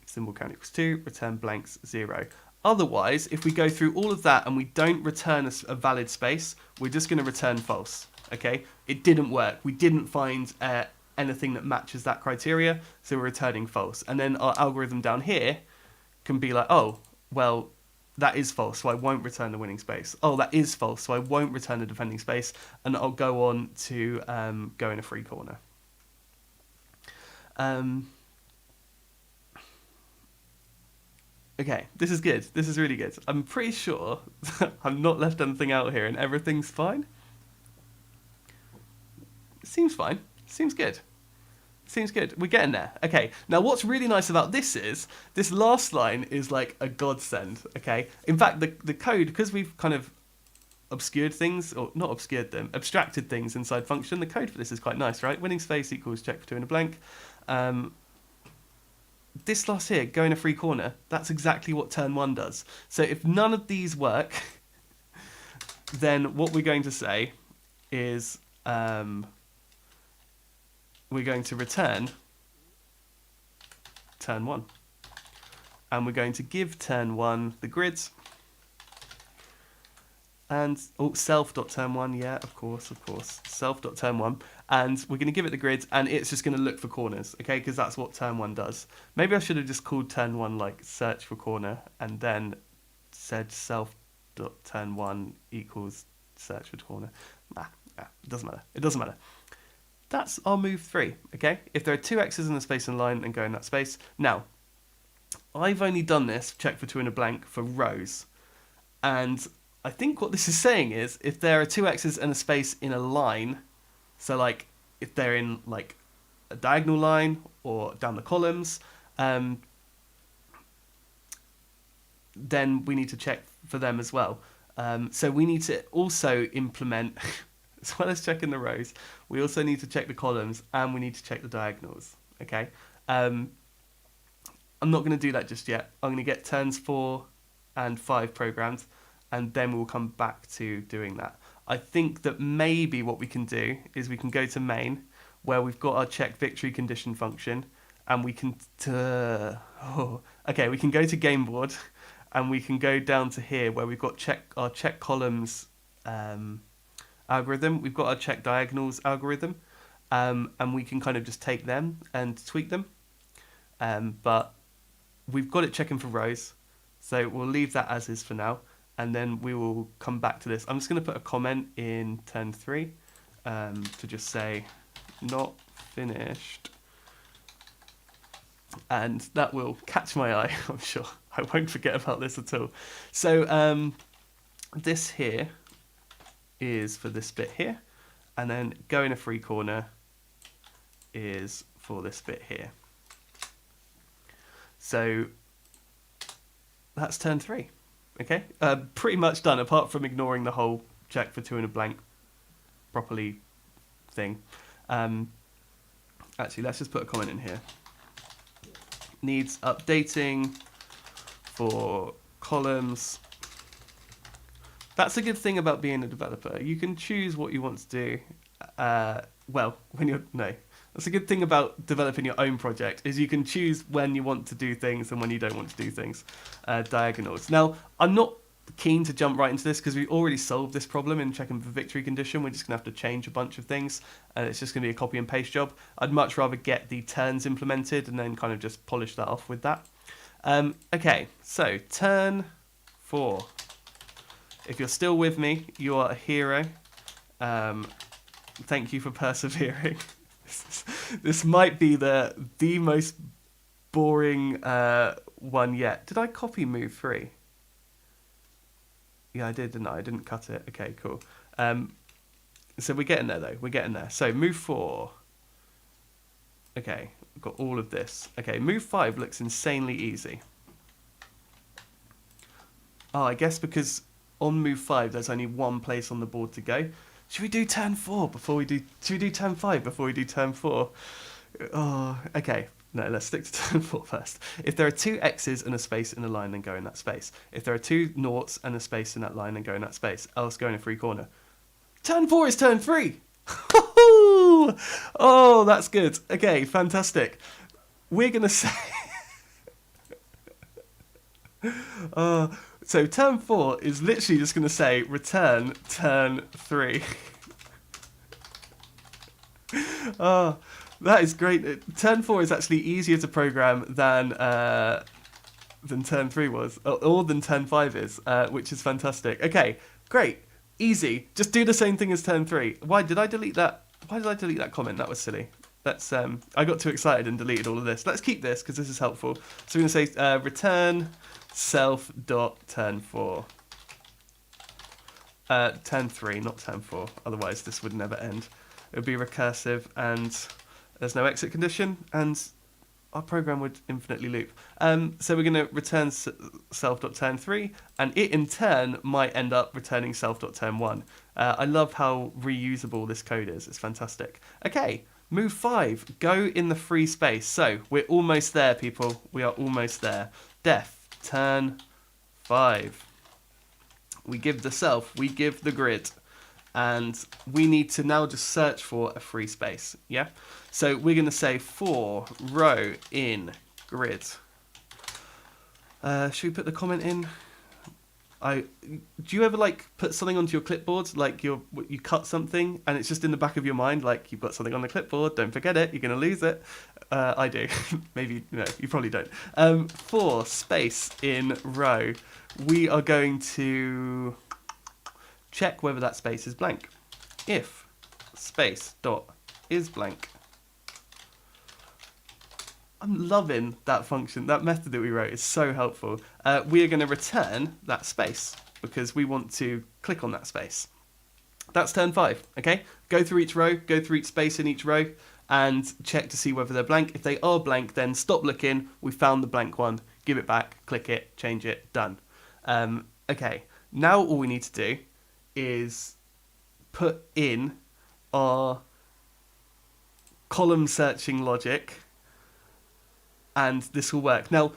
If symbol count equals 2, return blanks 0. Otherwise, if we go through all of that and we don't return a valid space, we're just going to return false. Okay? It didn't work. We didn't find anything that matches that criteria, so we're returning false. And then our algorithm down here can be like, oh, well, that is false, so I won't return the winning space. Oh, that is false, so I won't return the defending space, and I'll go on to go in a free corner. Okay, this is good. This is really good. I'm pretty sure I've not left anything out here and everything's fine. Seems fine. Seems good. Seems good. We're getting there. Okay, now what's really nice about this is, this last line is like a godsend, okay? In fact, the code, because we've kind of obscured things, or not obscured them, abstracted things inside function, the code for this is quite nice, right? Winning space equals check for two and a blank. This last here, go in a free corner, that's exactly what turn 1 does. So if none of these work, then what we're going to say is we're going to return turn 1. And we're going to give turn 1 the grids. And self.turn1, yeah, of course, self.turn1. And we're going to give it the grids, and it's just going to look for corners, okay, because that's what turn 1 does. Maybe I should have just called turn 1 like search for corner, and then said self.turn1 equals search for corner. It doesn't matter. It doesn't matter. That's our move 3, okay? If there are two X's in the space and line, then go in that space. Now, I've only done this, check for two and a blank, for rows. And I think what this is saying is, if there are two X's and a space in a line, so like if they're in like a diagonal line or down the columns, then we need to check for them as well. So we need to also implement, as well as checking the rows, we also need to check the columns and we need to check the diagonals, okay? I'm not going to do that just yet. I'm going to get turns 4 and 5 programmed, and then we'll come back to doing that. I think that maybe what we can do is we can go to main, where we've got our check victory condition function, and we can we can go to game board, and we can go down to here where we've got our check columns algorithm. We've got our check diagonals algorithm, and we can kind of just take them and tweak them. But we've got it checking for rows, so we'll leave that as is for now. And then we will come back to this. I'm just going to put a comment in turn 3 to just say not finished. And that will catch my eye, I'm sure. I won't forget about this at all. So this here is for this bit here. And then go in a free corner is for this bit here. So that's turn 3. Okay, pretty much done, apart from ignoring the whole check for two and a blank properly thing. Actually, let's just put a comment in here. Needs updating for columns. That's a good thing about being a developer. You can choose what you want to do. That's a good thing about developing your own project, is you can choose when you want to do things and when you don't want to do things. Diagonals. Now, I'm not keen to jump right into this because we already solved this problem in checking for victory condition. We're just going to have to change a bunch of things, and it's just going to be a copy and paste job. I'd much rather get the turns implemented and then kind of just polish that off with that. Okay, so turn 4. If you're still with me, you are a hero. Thank you for persevering. This might be the most boring one yet. Did I copy move 3? Yeah, I did, didn't I? I didn't cut it. Okay, cool. So we're getting there though. We're getting there. So move 4. Okay, we've got all of this. Okay, move 5 looks insanely easy. Oh, I guess because on move 5 there's only one place on the board to go. Should we do turn 4 before we do... Should we do turn 5 before we do turn 4? Oh, okay. No, let's stick to turn 4 first. If there are 2 X's and a space in a line, then go in that space. If there are 2 noughts and a space in that line, then go in that space. Else go in a free corner. Turn 4 is turn 3! Oh, that's good. Okay, fantastic. We're going to say... So turn 4 is literally just going to say return turn 3. Oh, that is great. Turn 4 is actually easier to program than turn 3 was, or than turn 5 is, which is fantastic. Okay, great, easy. Just do the same thing as turn 3. Why did I delete that? Why did I delete that comment? That was silly. That's I got too excited and deleted all of this. Let's keep this because this is helpful. So we're going to say return self dot turn 4. Turn 3, not turn 4. Otherwise, this would never end. It would be recursive, and there's no exit condition, and our program would infinitely loop. So we're going to return self.turn3, and it in turn might end up returning self.turn1. I love how reusable this code is. It's fantastic. Okay, move 5. Go in the free space. So we're almost there, people. We are almost there. Def, turn 5. We give the self, we give the grid. And we need to now just search for a free space, yeah? So we're going to say for row in grid. Should we put the comment in? Do you ever like put something onto your clipboard, like you cut something and it's just in the back of your mind, like you've got something on the clipboard, don't forget it, you're going to lose it. I do. Maybe, no, you probably don't. For space in row, we are going to check whether that space is blank. If space dot is blank. I'm loving that function. That method that we wrote is so helpful. We are going to return that space because we want to click on that space. That's turn 5, okay? Go through each row, go through each space in each row, and check to see whether they're blank. If they are blank, then stop looking. We found the blank one. Give it back, click it, change it, done. Okay, now all we need to do is put in our column searching logic, and this will work. Now,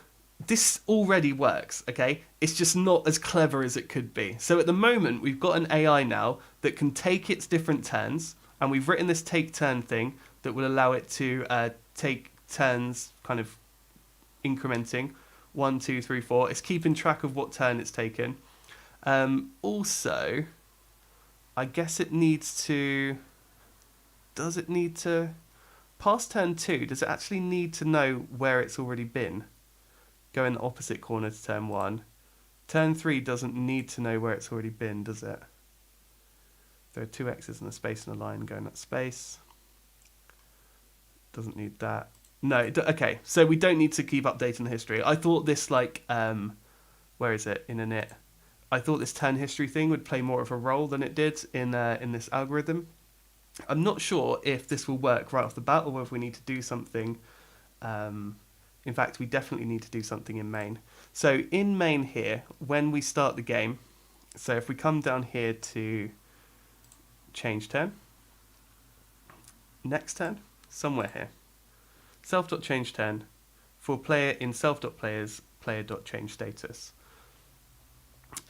this already works, okay? It's just not as clever as it could be. So at the moment, we've got an AI now that can take its different turns, and we've written this take turn thing that will allow it to take turns kind of incrementing. 1, 2, 3, 4. It's keeping track of what turn it's taken. Also, I guess it needs to... Does it need to... Past turn 2, does it actually need to know where it's already been? Go in the opposite corner to turn 1. Turn 3 doesn't need to know where it's already been, does it? There are 2 X's and a space and a line. Go in that space. Doesn't need that. No, okay, so we don't need to keep updating the history. I thought this, like, where is it? In init. I thought this turn history thing would play more of a role than it did in this algorithm. I'm not sure if this will work right off the bat or whether we need to do something. In fact, we definitely need to do something in main. So in main here, when we start the game, so if we come down here to change turn, next turn, somewhere here, self.change turn, for player in self.players, player.change status.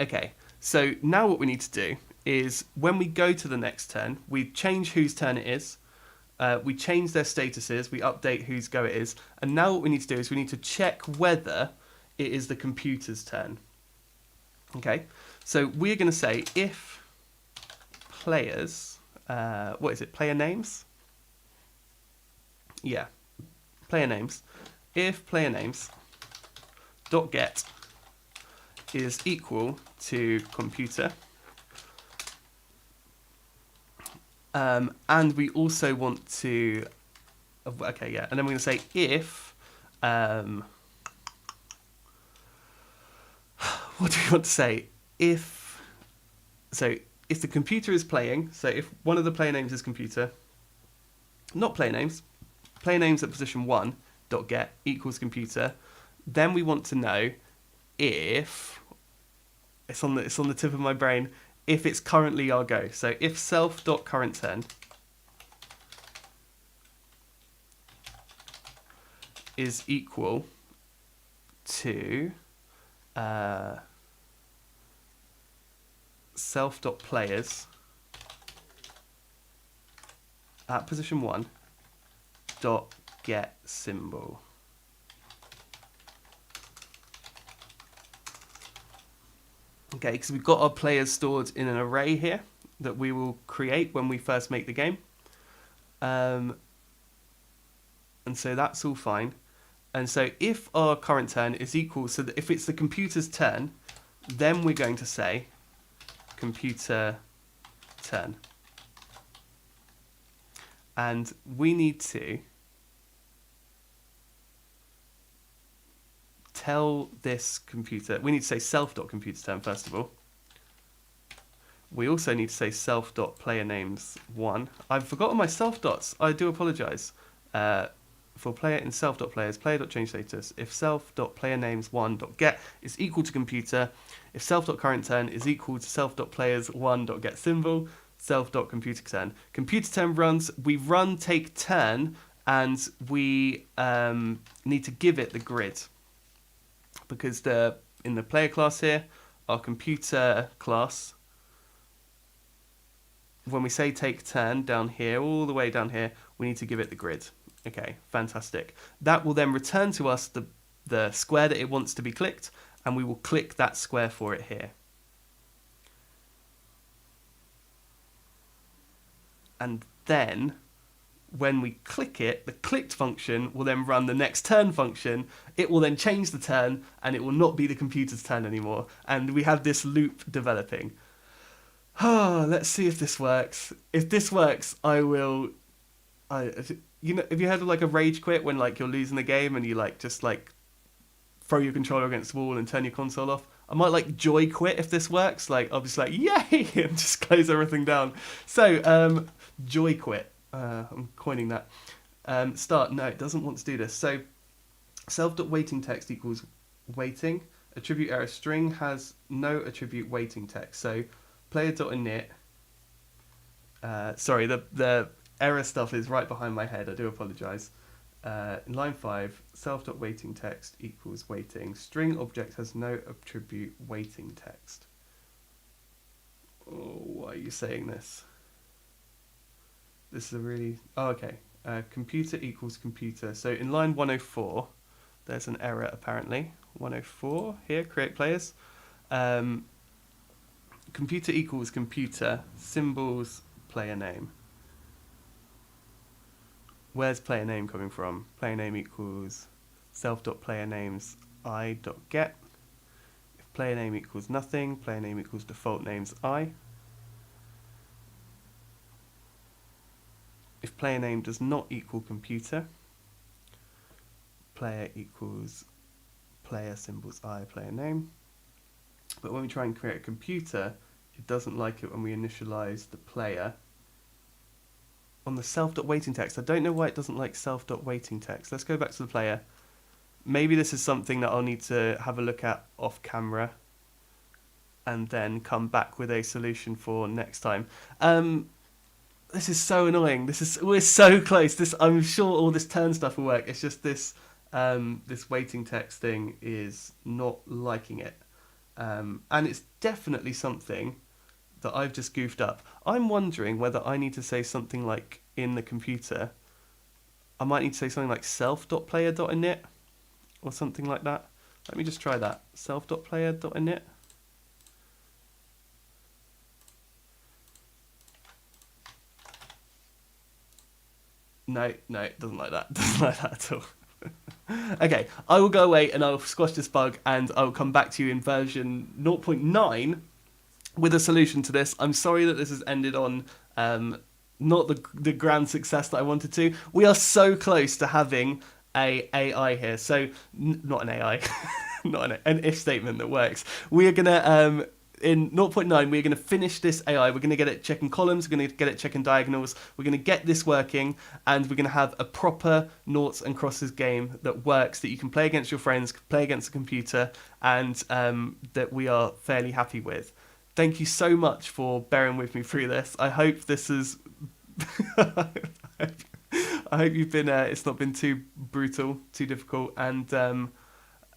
Okay, so now what we need to do is when we go to the next turn, we change whose turn it is, we change their statuses, we update whose go it is, and now what we need to do is we need to check whether it is the computer's turn. Okay, so we're going to say if players, what is it, player names? Yeah, player names. If player names dot get is equal to computer, and we also want to, okay, yeah, and then we're going to say if, what do we want to say? If, so if the computer is playing, so if one of the player names is computer, not player names at position 1 dot get equals computer, then we want to know if it's on the tip of my brain, if it's currently our go. So if self dot current turn is equal to self dot players at position 1 dot get symbol. Okay, because we've got our players stored in an array here that we will create when we first make the game. And so that's all fine. And so if our current turn is equal, so that if it's the computer's turn, then we're going to say computer turn. And we need to tell this computer, we need to say self.computer turn first of all. We also need to say self.player_names1. I've forgotten my self dots. I do apologise. For player in self.players, player.change status, if self.player_names1.get is equal to computer, if self.current turn is equal to self.players1.get symbol, self.computer turn. Computer turn runs, we run take turn, and we need to give it the grid. Because in the player class here, our computer class, when we say take turn down here, all the way down here, we need to give it the grid. Okay, fantastic. That will then return to us the square that it wants to be clicked, and we will click that square for it here. And then, when we click it, the clicked function will then run the next turn function. It will then change the turn, and it will not be the computer's turn anymore. And we have this loop developing. Let's see if this works. If this works, you know, have you heard of like a rage quit when like you're losing the game and you like just like throw your controller against the wall and turn your console off? I might like joy quit if this works. Like I'll just like yay and just close everything down. So joy quit. I'm coining that. Start. No, it doesn't want to do this. So self.waiting text equals waiting. Attribute error string has no attribute waiting text. So player.init. Sorry, the error stuff is right behind my head. I do apologise. In line 5, self.waiting text equals waiting. String object has no attribute waiting text. Oh, why are you saying this? This is a really... Oh, okay. Computer equals computer. So in line 104, there's an error apparently. 104 here, create players. Computer equals computer, symbols, player name. Where's player name coming from? Player name equals self.player_names I.get. If player name equals nothing, player name equals default names I. If player name does not equal computer, player equals player symbols I, player name. But when we try and create a computer, it doesn't like it when we initialize the player on the self.waiting text. I don't know why it doesn't like self.waiting text. Let's go back to the player. Maybe this is something that I'll need to have a look at off camera and then come back with a solution for next time. This is so annoying. We're so close. I'm sure all this turn stuff will work. It's just this waiting text thing is not liking it. And it's definitely something that I've just goofed up. I'm wondering whether I need to say something like in the computer, I might need to say something like self.player.init or something like that. Let me just try that. Self.player.init. No, it doesn't like that. It doesn't like that at all. Okay, I will go away and I'll squash this bug and I'll come back to you in version 0.9 with a solution to this. I'm sorry that this has ended on not the grand success that I wanted to. We are so close to having a AI here. So, not an AI, not an if statement that works. We are going to in 0.9, we're going to finish this AI. We're going to get it checking columns. We're going to get it checking diagonals. We're going to get this working, and we're going to have a proper noughts and crosses game that works, that you can play against your friends, play against the computer, and that we are fairly happy with. Thank you so much for bearing with me through this. I hope this is. I hope you've been. It's not been too brutal, too difficult, and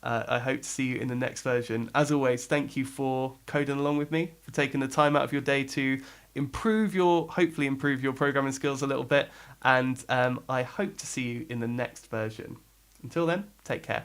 I hope to see you in the next version. As always, thank you for coding along with me, for taking the time out of your day to hopefully improve your programming skills a little bit, and I hope to see you in the next version. Until then, take care.